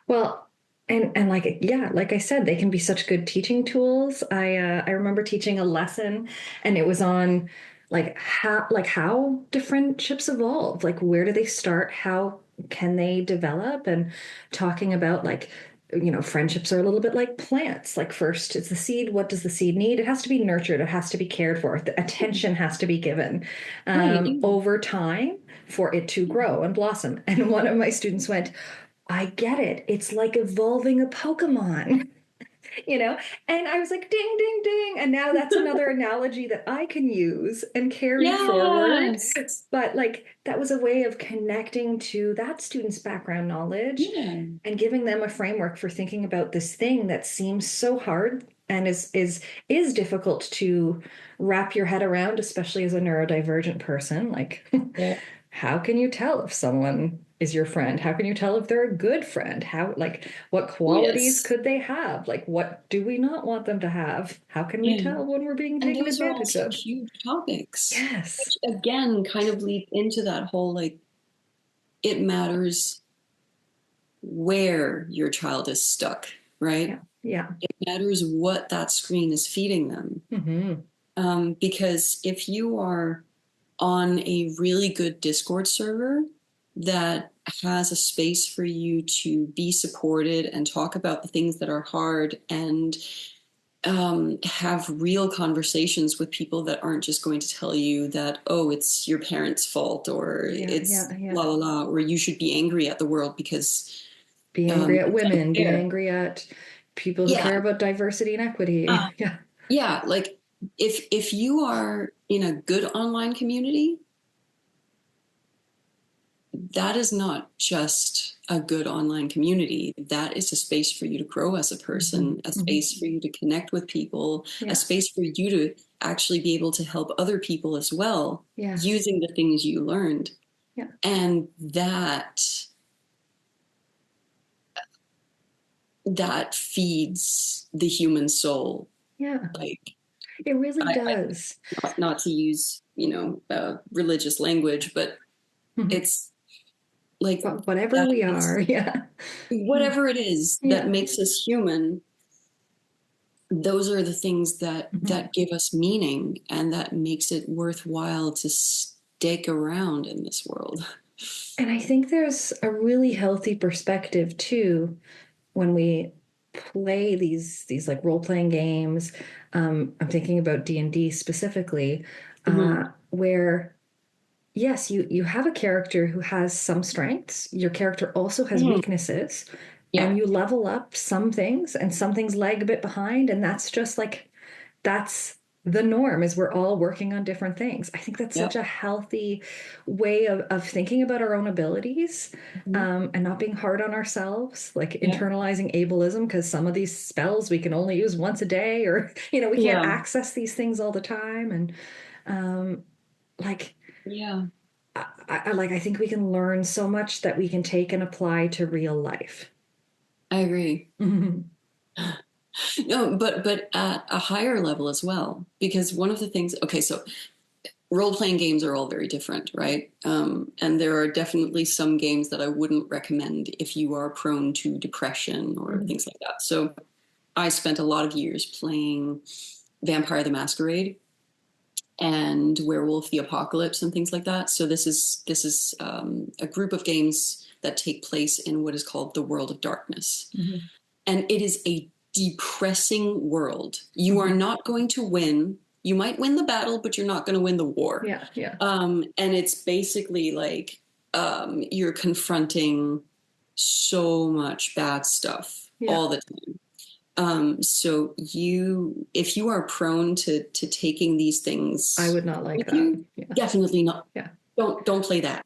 Well, and like I said, they can be such good teaching tools. I remember teaching a lesson, and it was on how different ships evolve. Like, where do they start? How can they develop? And talking about friendships are a little bit like plants. Like, first it's the seed. What does the seed need? It has to be nurtured. It has to be cared for. The attention has to be given over time for it to grow and blossom. And one of my students went, I get it. It's like evolving a Pokemon. And I was like, ding, ding, ding. And now that's another analogy that I can use and carry forward. But that was a way of connecting to that student's background knowledge and giving them a framework for thinking about this thing that seems so hard and is difficult to wrap your head around, especially as a neurodivergent person. How can you tell if someone is your friend? How can you tell if they're a good friend? What qualities could they have? What do we not want them to have? How can we tell when we're being taken advantage of? Huge topics. Yes. Which again kind of lead into that whole, it matters where your child is stuck, right? Yeah. It matters what that screen is feeding them. Because if you are on a really good Discord server that has a space for you to be supported and talk about the things that are hard and have real conversations with people that aren't just going to tell you that, oh, it's your parents' fault, or it's la la la, or you should be angry at the world because be angry at women, be unfair. angry at people who care about diversity and equity. Yeah, like if you are in a good online community, that is not just a good online community. That is a space for you to grow as a person, a space for you to connect with people, a space for you to actually be able to help other people as well, using the things you learned. And that feeds the human soul. Like, it really does. Not to use, religious language, but it's like whatever we are, whatever it is that makes us human, those are the things that give us meaning and that makes it worthwhile to stick around in this world. And I think there's a really healthy perspective too when we play these like role-playing games. I'm thinking about D&D specifically, where yes, you have a character who has some strengths. Your character also has weaknesses. And you level up some things and some things lag a bit behind. And that's just like, that's the norm, is we're all working on different things. I think that's such a healthy way of thinking about our own abilities, and not being hard on ourselves, like internalizing ableism, because some of these spells we can only use once a day, or, we can't access these things all the time. And I think we can learn so much that we can take and apply to real life. I agree. No, but at a higher level as well, because one of the things, so role-playing games are all very different, right? And there are definitely some games that I wouldn't recommend if you are prone to depression or things like that. So I spent a lot of years playing Vampire the Masquerade and Werewolf the Apocalypse and things like that. So this is a group of games that take place in what is called the world of darkness. And it is a depressing world. You are not going to win. You might win the battle, but you're not going to win the war. And it's basically like you're confronting so much bad stuff all the time. So if you are prone to taking these things, I would not like that. Definitely not. Don't play that.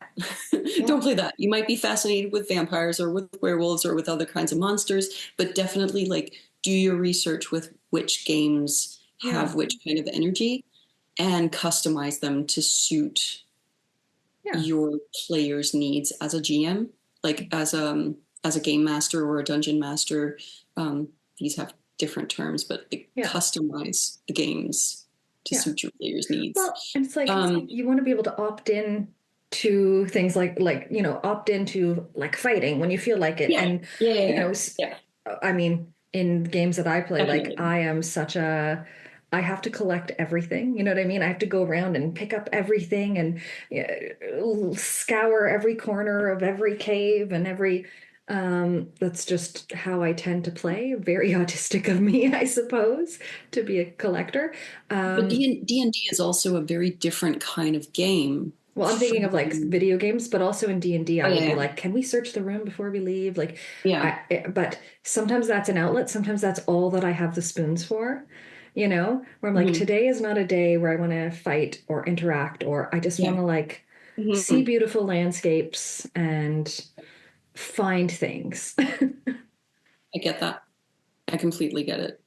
Don't play that. You might be fascinated with vampires or with werewolves or with other kinds of monsters, but definitely do your research with which games have which kind of energy and customize them to suit your player's needs as a GM, like as a game master or a dungeon master. These have different terms, but customize the games to suit your player's needs. Well, and it's like you want to be able to opt in to things like opt into like fighting when you feel like it. I mean, in games that I play, Definitely. like I have to collect everything. You know what I mean? I have to go around and pick up everything and scour every corner of every cave and every. That's just how I tend to play. Very autistic of me, I suppose, to be a collector. But D&D is also a very different kind of game. Well, I'm thinking of like video games, but also in D&D, I would be like, can we search the room before we leave? Like, but sometimes that's an outlet. Sometimes that's all that I have the spoons for, where I'm like, today is not a day where I want to fight or interact, or I just want to see beautiful landscapes and find things. I get that. I completely get it.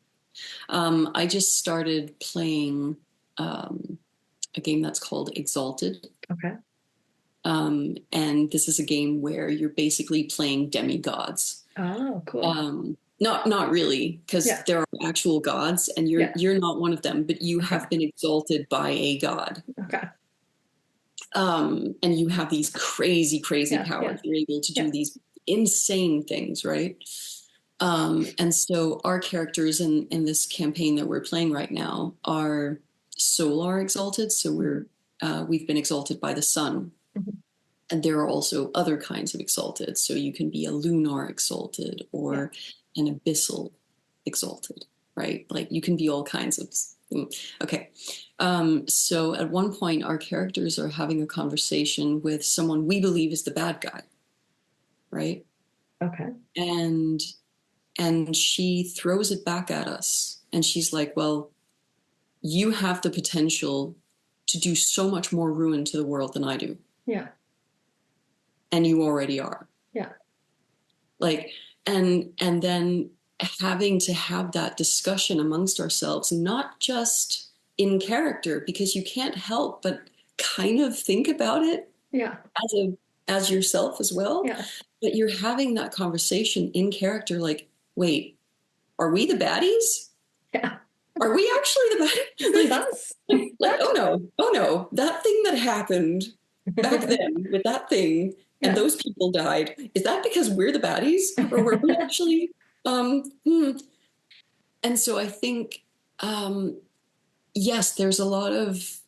I just started playing a game that's called Exalted. Okay. And this is a game where you're basically playing demigods. Oh, cool. Not really, because there are actual gods, and you're not one of them, but you have been exalted by a god. Okay. And you have these crazy powers. You're able to do these insane things, right? And so our characters in this campaign that we're playing right now are solar exalted. So we've been exalted by the sun. And there are also other kinds of exalted. So you can be a lunar exalted or an abyssal exalted. right? Like you can be all kinds of, okay. So at one point our characters are having a conversation with someone we believe is the bad guy, right? Okay. And she throws it back at us. And she's like, well, you have the potential to do so much more ruin to the world than I do. Yeah. And you already are. Yeah. Like, and then having to have that discussion amongst ourselves, not just in character, because you can't help but kind of think about it Yeah. as yourself as well. Yeah. But you're having that conversation in character, like, wait, are we the baddies? Yeah. Are we actually the baddies? Is it us? Like, oh no, that thing that happened back then with that thing and those people died, is that because we're the baddies, or were we actually and so I think yes, there's a lot of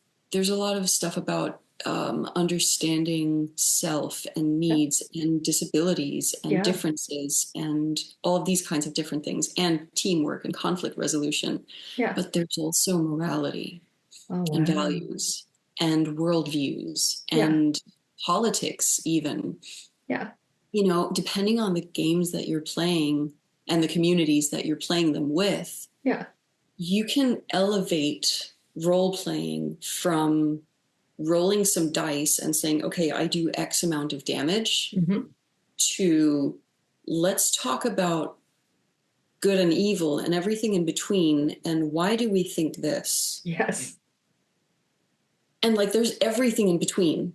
stuff about understanding self and needs and disabilities and differences and all of these kinds of different things, and teamwork and conflict resolution. But there's also morality and values and worldviews and politics even. You know, depending on the games that you're playing and the communities that you're playing them with, you can elevate role playing from rolling some dice and saying, okay, I do X amount of damage, to let's talk about good and evil and everything in between, and why do we think this? Yes. And like there's everything in between.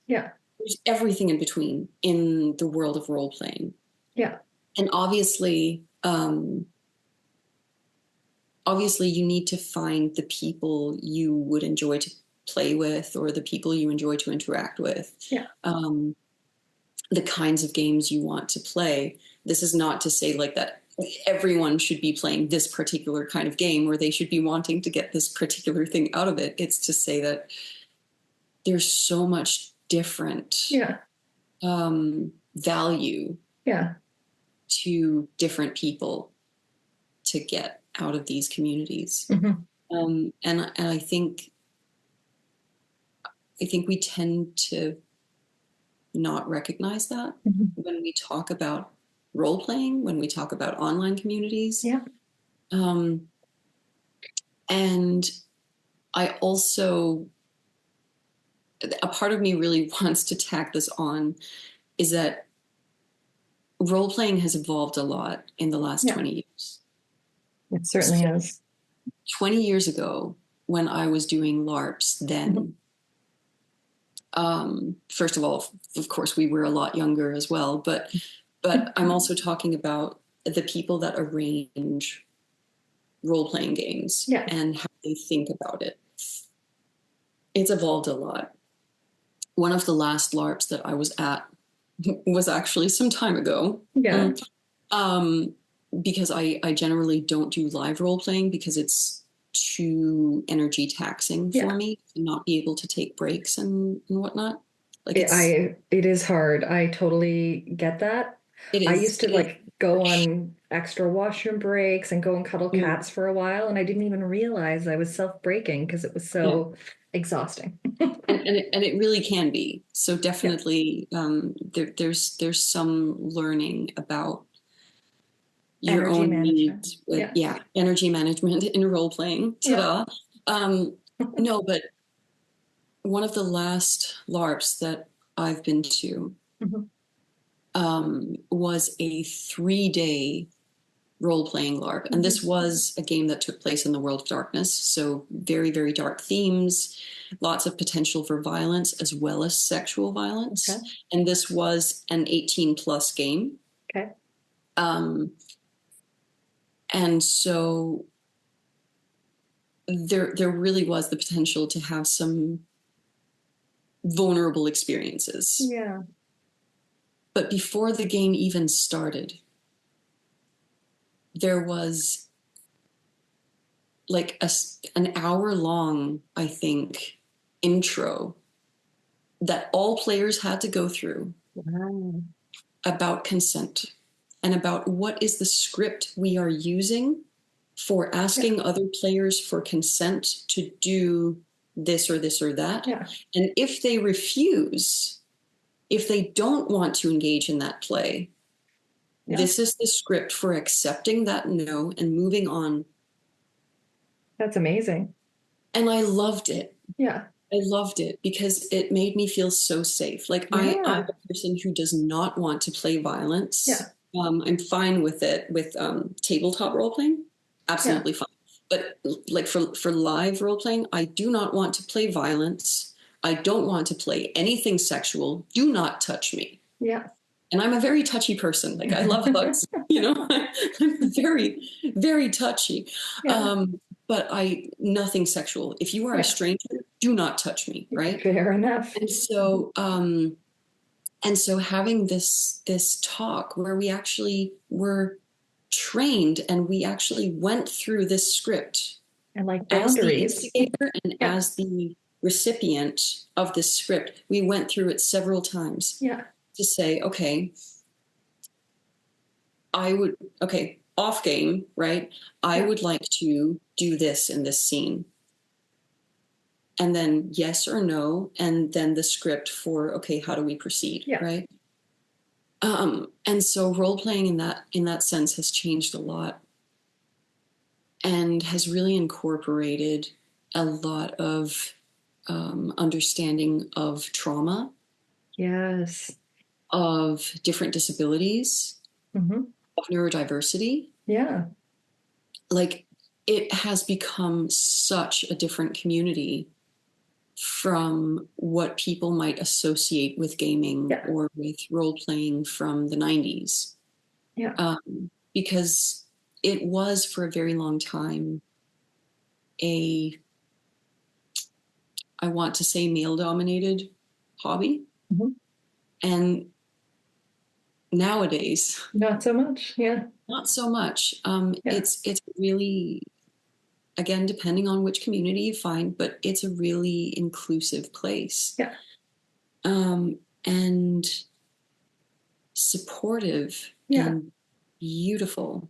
Yeah. There's everything in between in the world of role playing. Yeah. And obviously you need to find the people you would enjoy to play with, or the people you enjoy to interact with. The kinds of games you want to play. This is not to say like that everyone should be playing this particular kind of game, or they should be wanting to get this particular thing out of it. It's to say that there's so much different value to different people to get out of these communities. And I think we tend to not recognize that when we talk about role playing, when we talk about online communities. And I also, a part of me really wants to tack this on, is that role playing has evolved a lot in the last 20 years. It certainly has. 20 years ago, when I was doing LARPs then, first of all, of course, we were a lot younger as well, but I'm also talking about the people that arrange role-playing games and how they think about it. It's evolved a lot. One of the last LARPs that I was at was actually some time ago. Because I generally don't do live role-playing because it's too energy taxing for me to not be able to take breaks and whatnot. Like it is hard. I totally get that. I used to go on extra washroom breaks and go and cuddle cats for a while, and I didn't even realize I was self-breaking because it was so exhausting. and it really can be. So definitely there's some learning about your energy own management. needs with, energy management in role playing. Ta-da. No, but one of the last LARPs that I've been to was a 3-day role-playing LARP. And this was a game that took place in the world of darkness. So very, very dark themes, lots of potential for violence as well as sexual violence. And this was an 18+ game. And so there really was the potential to have some vulnerable experiences. But before the game even started, there was like an hour-long, I think, intro that all players had to go through about consent and about what is the script we are using for asking other players for consent to do this or this or that. Yeah. And if they refuse, if they don't want to engage in that play, this is the script for accepting that no and moving on. That's amazing. And I loved it. Yeah. I loved it because it made me feel so safe. Like I'm a person who does not want to play violence. Yeah. I'm fine with it with tabletop role playing. Absolutely fine. But like for live role playing, I do not want to play violence. I don't want to play anything sexual. Do not touch me. Yeah. And I'm a very touchy person. Like I love hugs, I'm very, very touchy. Yeah. But nothing sexual. If you are a stranger, do not touch me, right? Fair enough. And so having this talk where we actually were trained and we actually went through this script and like boundaries as the instigator and as the recipient of this script, we went through it several times. Yeah. To say, okay, off game, right? I would like to do this in this scene. And then yes or no, and then the script for, okay, how do we proceed, right? And so role-playing in that sense has changed a lot and has really incorporated a lot of understanding of trauma. Yes. Of different disabilities, of neurodiversity. Yeah. Like it has become such a different community from what people might associate with gaming or with role-playing from the 90s. Yeah. Because it was for a very long time I want to say male-dominated hobby. And nowadays, not so much. Not so much. It's really, again, depending on which community you find, but it's a really inclusive place. Yeah. And supportive and beautiful.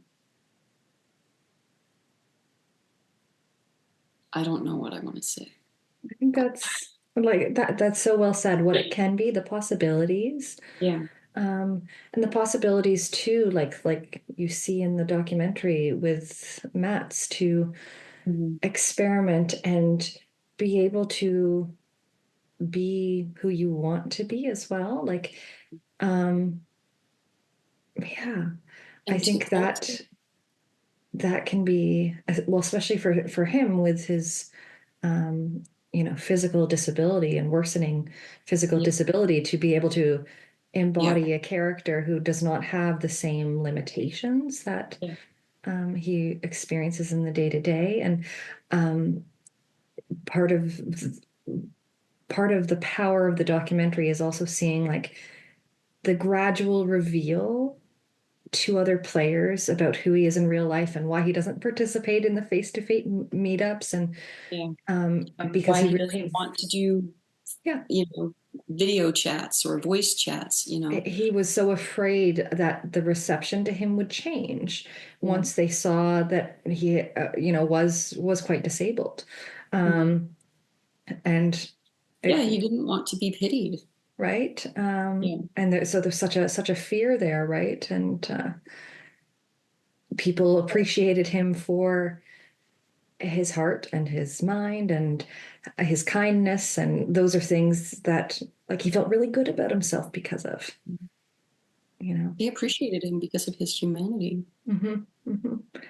I don't know what I want to say. I think that's like that's so well said. What it can be, the possibilities. Yeah. And the possibilities too, like you see in the documentary with Mats, to experiment and be able to be who you want to be as well. Like, I think that can be, well, especially for him with his, physical disability and worsening physical disability, to be able to embody a character who does not have the same limitations that he experiences in the day-to-day. And part of the power of the documentary is also seeing like the gradual reveal to other players about who he is in real life and why he doesn't participate in the face-to-face meetups, and because why he doesn't want to do video chats or voice chats. He was so afraid that the reception to him would change once they saw that he was quite disabled, and he didn't want to be pitied. Right. And so there's such a fear there, right? And people appreciated him for his heart and his mind and his kindness, and those are things that like he felt really good about himself because of. They appreciated him because of his humanity. And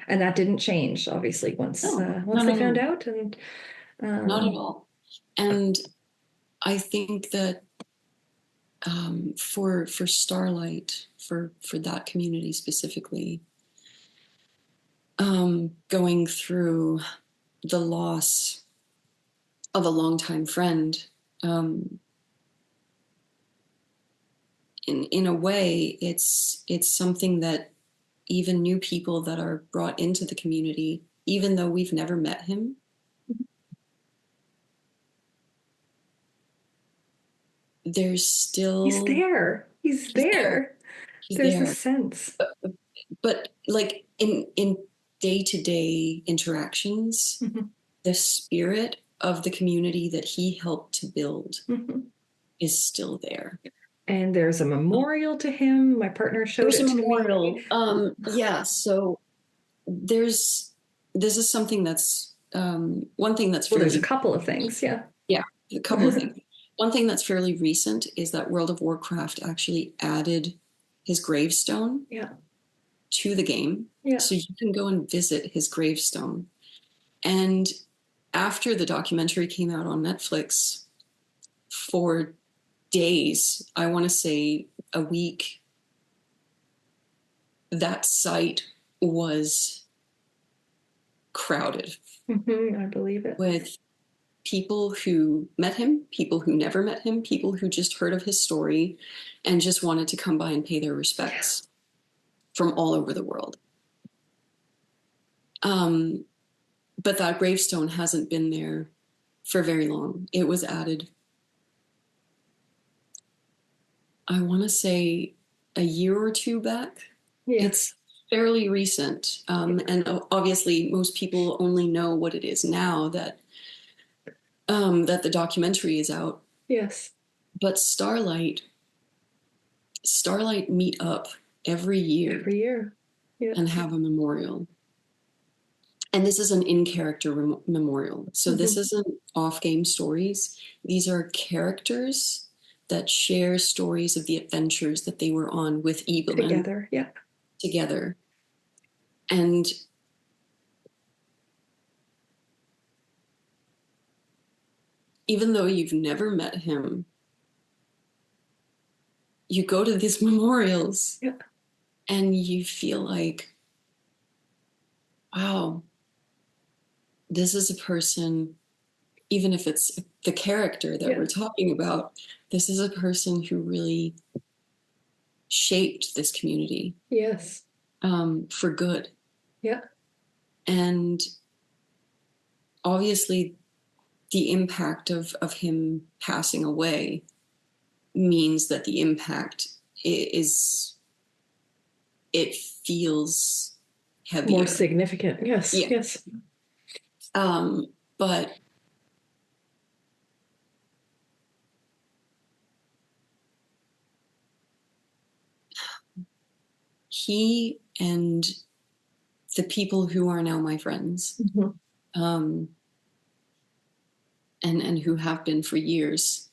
that didn't change, obviously, once they found out. And not at all. And I think that for Starlight, for that community specifically, going through the loss of a longtime friend, in a way, it's something that even new people that are brought into the community, even though we've never met him, there's still... He's there. There's a sense. But like in day-to-day interactions, the spirit of the community that he helped to build is still there. And there's a memorial to him. My partner showed There's it a to memorial. me. Yeah, so this is something that's one thing that's Well, fairly, there's a couple of things, yeah. Yeah, a couple of things. One thing that's fairly recent is that World of Warcraft actually added his gravestone to the game. Yeah. So you can go and visit his gravestone. And after the documentary came out on Netflix, for days, I want to say a week, that site was crowded. I believe it. With people who met him, people who never met him, people who just heard of his story and just wanted to come by and pay their respects from all over the world. But that gravestone hasn't been there for very long. It was added, I want to say, a year or two back. Yeah. It's fairly recent. And obviously most people only know what it is now that the documentary is out. Yes. But Starlight meet up every year. Every year. Yeah. And have a memorial. And this is an in-character memorial. So this isn't off-game stories. These are characters that share stories of the adventures that they were on with Ibelin. Together. And even though you've never met him, you go to these memorials and you feel like, wow, this is a person, even if it's the character that we're talking about, this is a person who really shaped this community. Yes. For good. Yeah. And obviously the impact of him passing away means that the impact is, it feels heavier. More significant. Yes. Yeah. Yes. But he and the people who are now my friends, and who have been for years,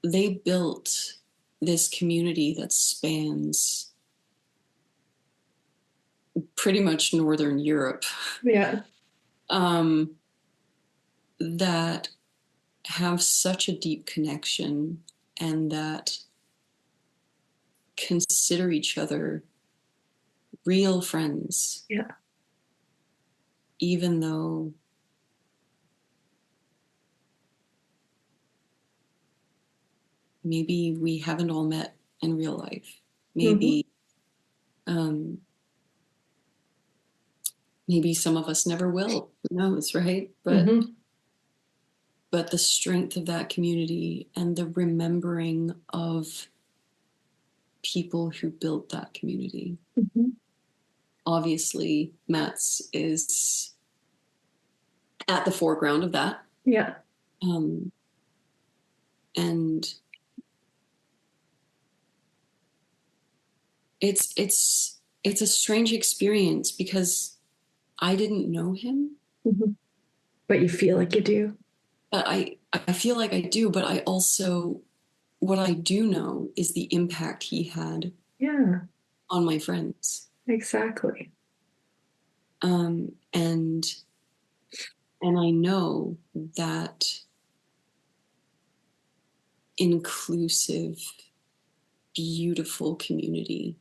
they built this community that spans pretty much Northern Europe. Yeah. That have such a deep connection and that consider each other real friends. Yeah. Even though maybe we haven't all met in real life. Maybe maybe some of us never will. Who knows, right? But the strength of that community and the remembering of people who built that community. Obviously, Matt's is at the foreground of that. Yeah. And it's a strange experience because I didn't know him. But you feel like you do. But I feel like I do, but I also, what I do know is the impact he had on my friends. Exactly. And I know that inclusive, beautiful community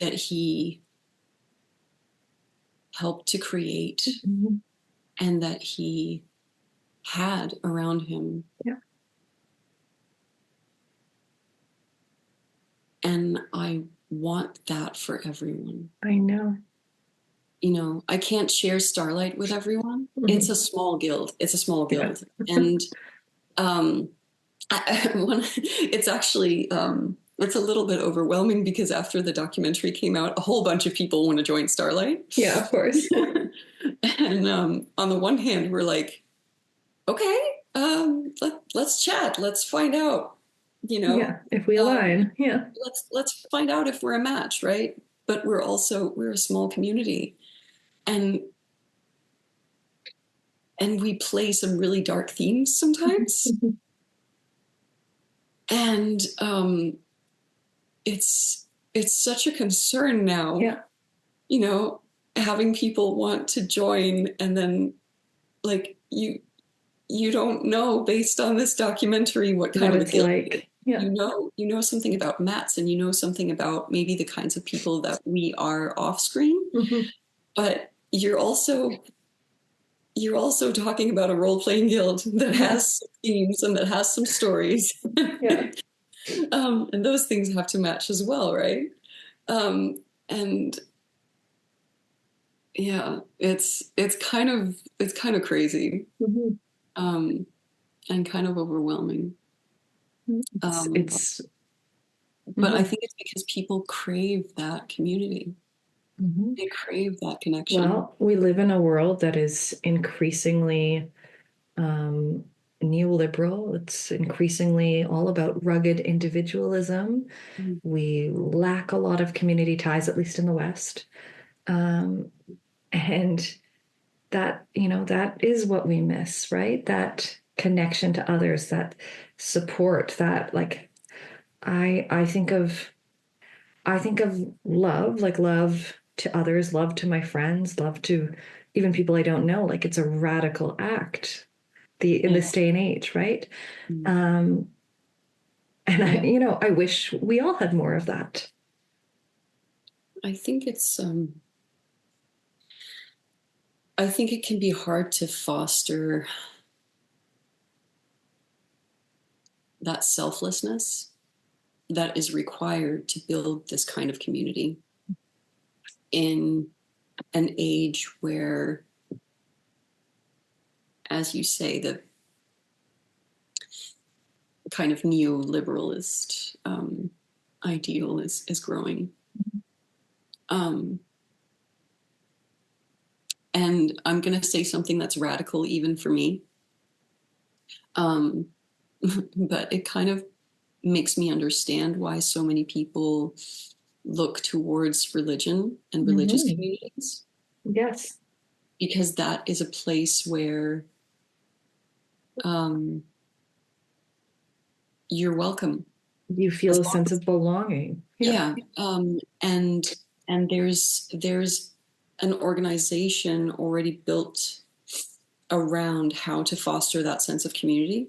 that he helped to create and that he had around him. And I want that for everyone. I know. You know, I can't share Starlight with everyone. It's a small guild. It's a small guild. And it's actually it's a little bit overwhelming because after the documentary came out, a whole bunch of people want to join Starlight. Yeah, of course. And on the one hand, we're like, okay, let's chat. Let's find out, Yeah, if we align. Yeah. let's find out if we're a match, right? But we're a small community, and we play some really dark themes sometimes. And it's such a concern now. Yeah. Having people want to join, and then like you don't know based on this documentary what kind of it's like. Yeah. You know something about Mats, and you know something about maybe the kinds of people that we are off screen, but you're also talking about a role-playing guild that has some themes and that has some stories. Yeah. And those things have to match as well, right? And yeah, it's kind of crazy, and kind of overwhelming. But I think it's because people crave that community. They crave that connection. Well, we live in a world that is increasingly neoliberal. It's increasingly all about rugged individualism. We lack a lot of community ties, at least in the West. And that, that is what we miss, right? That connection to others, that support, that like, I think of love, like love to others, love to my friends, love to even people I don't know. Like it's a radical act in this day and age, right? And I wish we all had more of that. I think it's I think it can be hard to foster that selflessness that is required to build this kind of community in an age where, as you say, the kind of neoliberalist ideal is growing. And I'm going to say something that's radical even for me. But it kind of makes me understand why so many people look towards religion and religious communities. Yes. Because that is a place where you're welcome. You feel a sense of belonging. Yeah. And there's an organization already built around how to foster that sense of community.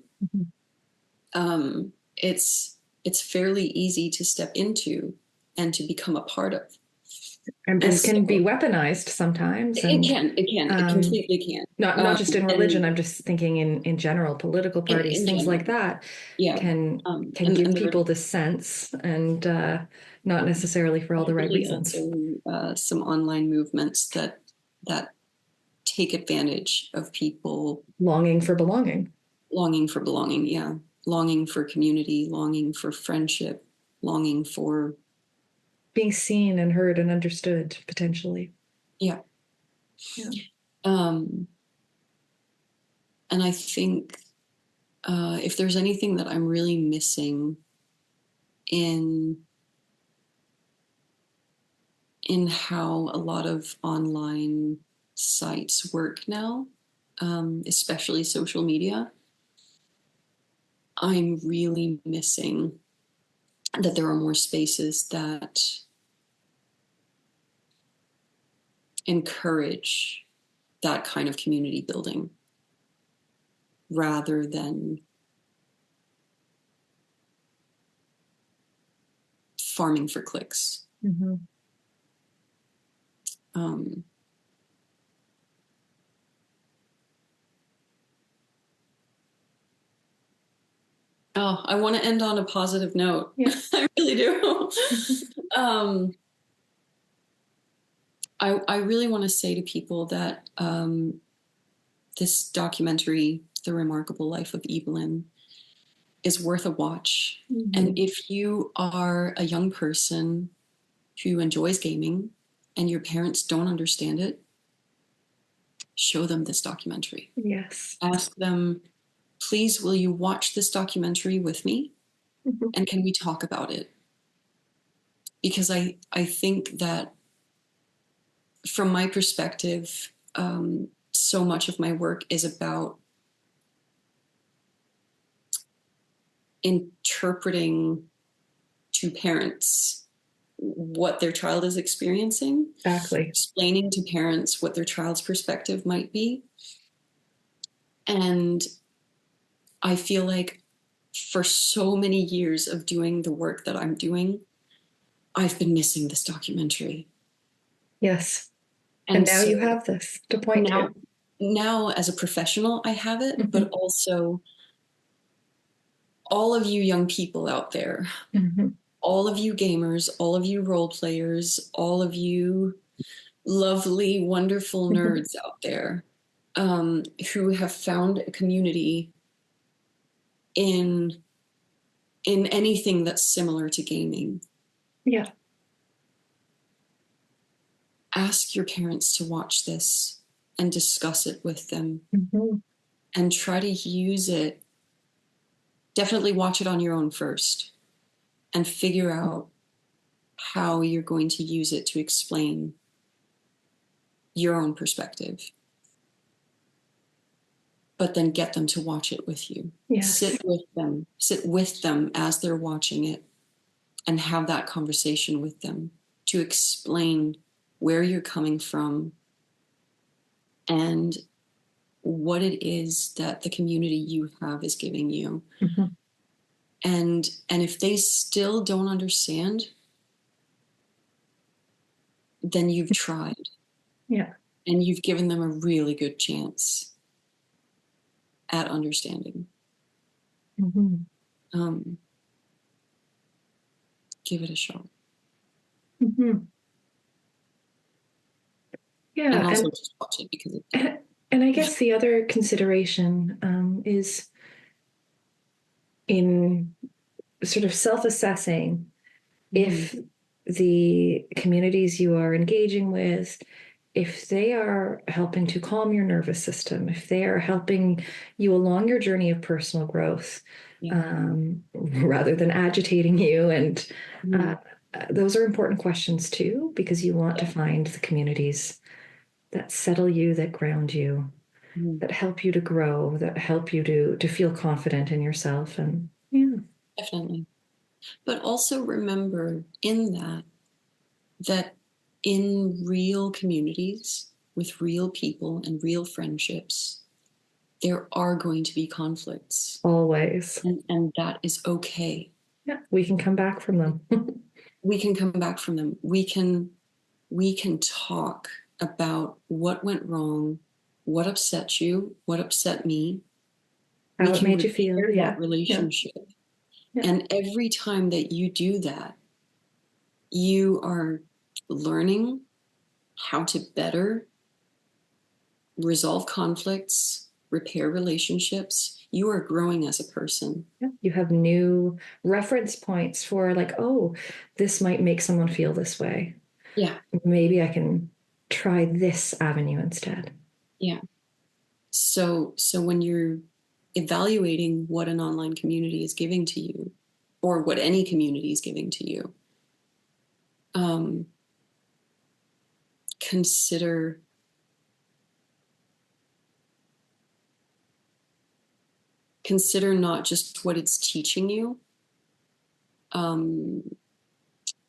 It's fairly easy to step into and to become a part of. And this can be weaponized sometimes. It can. It completely can. Not just in religion. I'm just thinking in general, political parties, in things general. Like that. Yeah. Can give people this sense, and not necessarily for all the right reasons. Also, some online movements that take advantage of people longing for belonging. Yeah. Longing for community, longing for friendship, longing for being seen and heard and understood, potentially. Yeah. And I think if there's anything that I'm really missing in how a lot of online sites work now, especially social media, I'm really missing that there are more spaces that encourage that kind of community building rather than farming for clicks. I want to end on a positive note. Yeah. I really do. I really want to say to people that this documentary, The Remarkable Life of Ibelin, is worth a watch. And if you are a young person who enjoys gaming and your parents don't understand it, show them this documentary. Yes. Ask them, please, will you watch this documentary with me? And can we talk about it? Because I think that from my perspective, so much of my work is about interpreting to parents what their child is experiencing. Exactly. Explaining to parents what their child's perspective might be. And I feel like for so many years of doing the work that I'm doing, I've been missing this documentary. Yes. And now so you have this to point to. Now, as a professional, I have it, but also all of you young people out there, all of you gamers, all of you role players, all of you lovely, wonderful nerds out there who have found a community in anything that's similar to gaming. Yeah. Ask your parents to watch this and discuss it with them and try to use it. Definitely watch it on your own first and figure out how you're going to use it to explain your own perspective. But then get them to watch it with you. Yes. Sit with them as they're watching it and have that conversation with them to explain where you're coming from and what it is that the community you have is giving you. And if they still don't understand, then you've tried. Yeah. And you've given them a really good chance at understanding. Give it a shot. Yeah. And also just watch it because and I guess the other consideration is in sort of self-assessing if the communities you are engaging with, if they are helping to calm your nervous system, if they are helping you along your journey of personal growth, rather than agitating you. And those are important questions too, because you want to find the communities that settle you, that ground you, that help you to grow, that help you to feel confident in yourself. And definitely. But also remember that in real communities with real people and real friendships, there are going to be conflicts. Always. And that is okay. Yeah, we can come back from them. We can come back from them. We can talk about what went wrong, what upset you, what upset me. How it made you feel. That relationship. Yeah. And every time that you do that, you are learning how to better resolve conflicts, repair relationships. You are growing as a person. Yeah. You have new reference points for like, oh, this might make someone feel this way. Yeah. Maybe I can try this avenue instead. Yeah. So when you're evaluating what an online community is giving to you, or what any community is giving to you, consider not just what it's teaching you in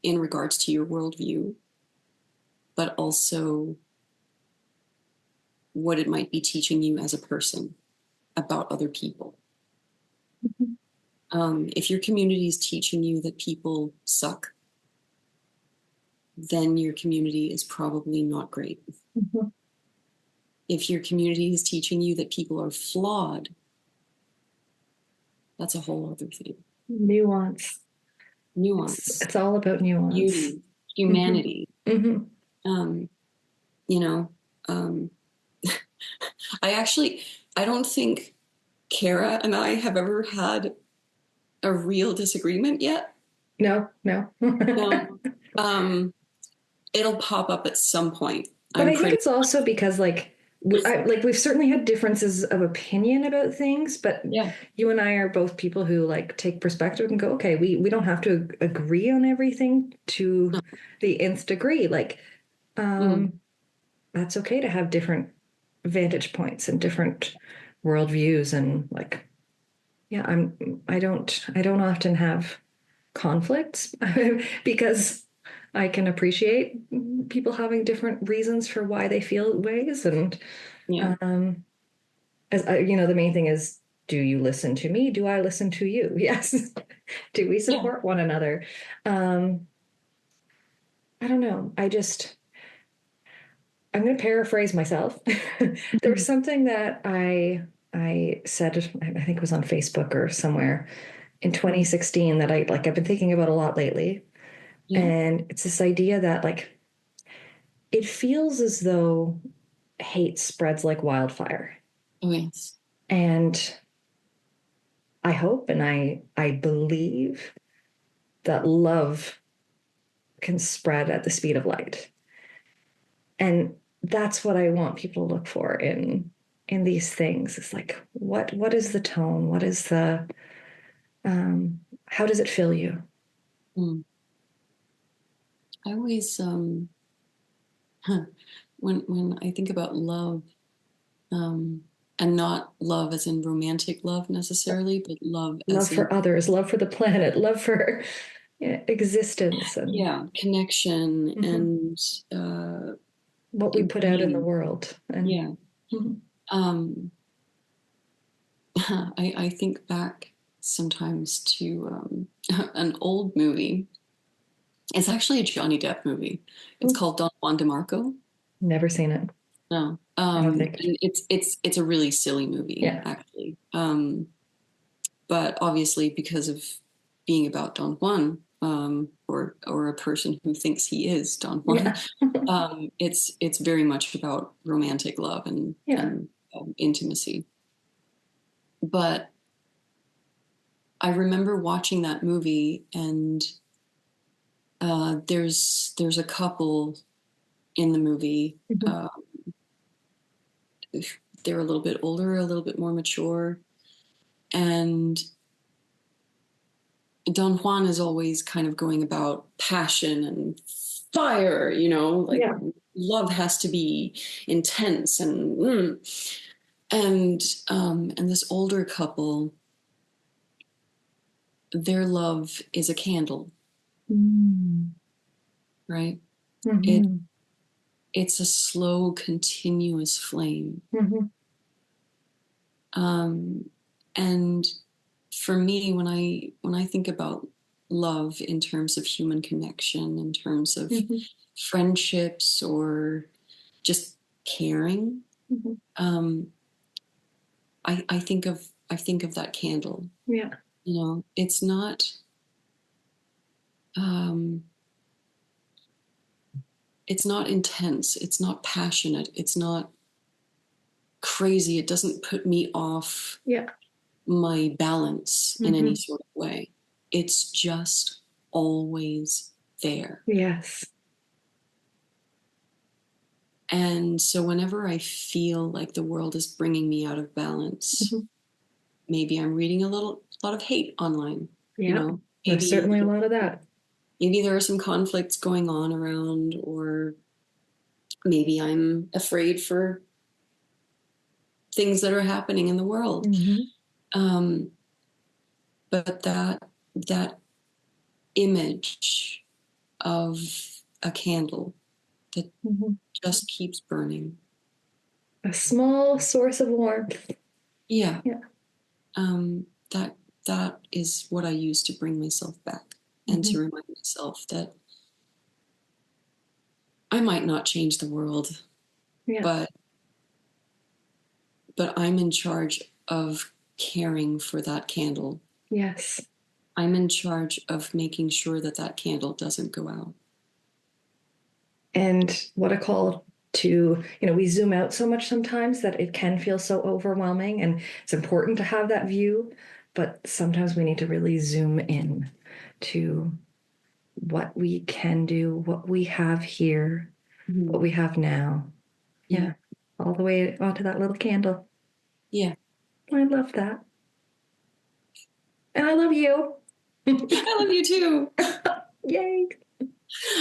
regards to your worldview, but also what it might be teaching you as a person about other people. If your community is teaching you that people suck, then your community is probably not great. If your community is teaching you that people are flawed, that's a whole other thing. Nuance. It's all about nuance. Beauty, humanity. I don't think Kara and I have ever had a real disagreement yet. No. No. It'll pop up at some point. But I think it's also because we've certainly had differences of opinion about things, but Yeah. you and I are both people who like take perspective and go, okay, we don't have to agree on everything to the nth degree. Like, that's okay to have different vantage points and different worldviews, and like, yeah, I don't often have conflicts because I can appreciate people having different reasons for why they feel ways. And as the main thing is, do you listen to me? Do I listen to you? Yes. Do we support one another? I don't know. I'm going to paraphrase myself. There was something that I said, I think it was on Facebook or somewhere in 2016 that I've been thinking about a lot lately. Yeah. And it's this idea that like, it feels as though hate spreads like wildfire. Oh, yes. And I hope and I believe that love can spread at the speed of light. And that's what I want people to look for in these things. It's like, what is the tone? What is the, how does it fill you? I always, when I think about love, and not love as in romantic love necessarily, but love for others, love for the planet, love for existence, and connection, and what we put out in the world. And I think back sometimes to an old movie. It's actually a Johnny Depp movie. It's called Don Juan DeMarco. Never seen it. No. And it's a really silly movie, actually. But obviously, because of being about Don Juan, or a person who thinks he is Don Juan, it's very much about romantic love and intimacy. But I remember watching that movie, and there's a couple in the movie. They're a little bit older, a little bit more mature, and Don Juan is always kind of going about passion and fire, love has to be intense, and this older couple, their love is a candle, right? It's a slow, continuous flame. And for me, when I think about love in terms of human connection, in terms of friendships, or just caring, I think of that candle. Yeah. It's not intense, it's not passionate, it's not crazy, it doesn't put me off my balance in any sort of way. It's just always there. Yes. And so whenever I feel like the world is bringing me out of balance, maybe I'm reading a lot of hate online. Maybe there's certainly a lot of that. Maybe there are some conflicts going on around, or maybe I'm afraid for things that are happening in the world. But that image of a candle that just keeps burning. A small source of warmth. Yeah. That is what I use to bring myself back, and to remind myself that I might not change the world, but I'm in charge of caring for that candle. Yes. I'm in charge of making sure that candle doesn't go out. And what a call to, we zoom out so much sometimes that it can feel so overwhelming, and it's important to have that view. but sometimes we need to really zoom in to what we can do, what we have here, what we have now. Yeah. All the way onto that little candle. Yeah. I love that. And I love you. I love you too. Yay.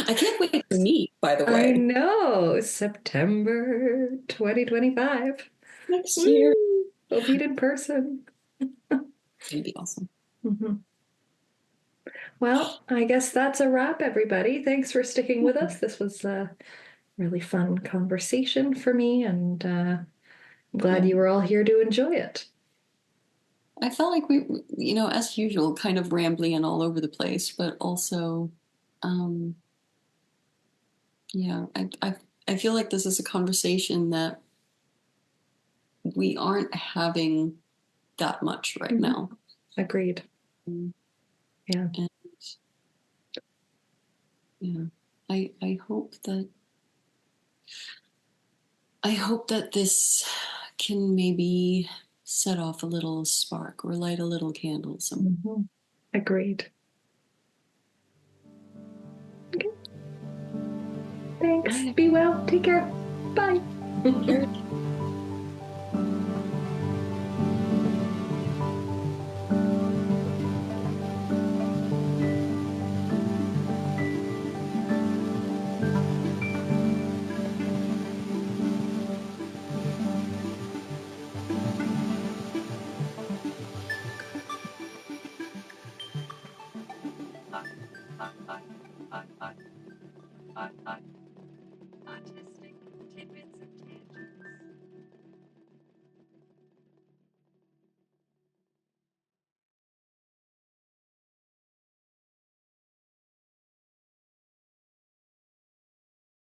I can't wait to meet, by the way. I know. September 2025. Next year. We'll meet in person. It's going to be awesome. Mm-hmm. Well, I guess that's a wrap, everybody. Thanks for sticking with us. This was a really fun conversation for me, and I'm glad you were all here to enjoy it. I felt like we, as usual, kind of rambling and all over the place, but also, I feel like this is a conversation that we aren't having that much right now. Agreed. Yeah. And I hope that this can maybe set off a little spark or light a little candle somewhere. Agreed. Okay. Thanks. Bye. Be well. Take care. Bye. Bye.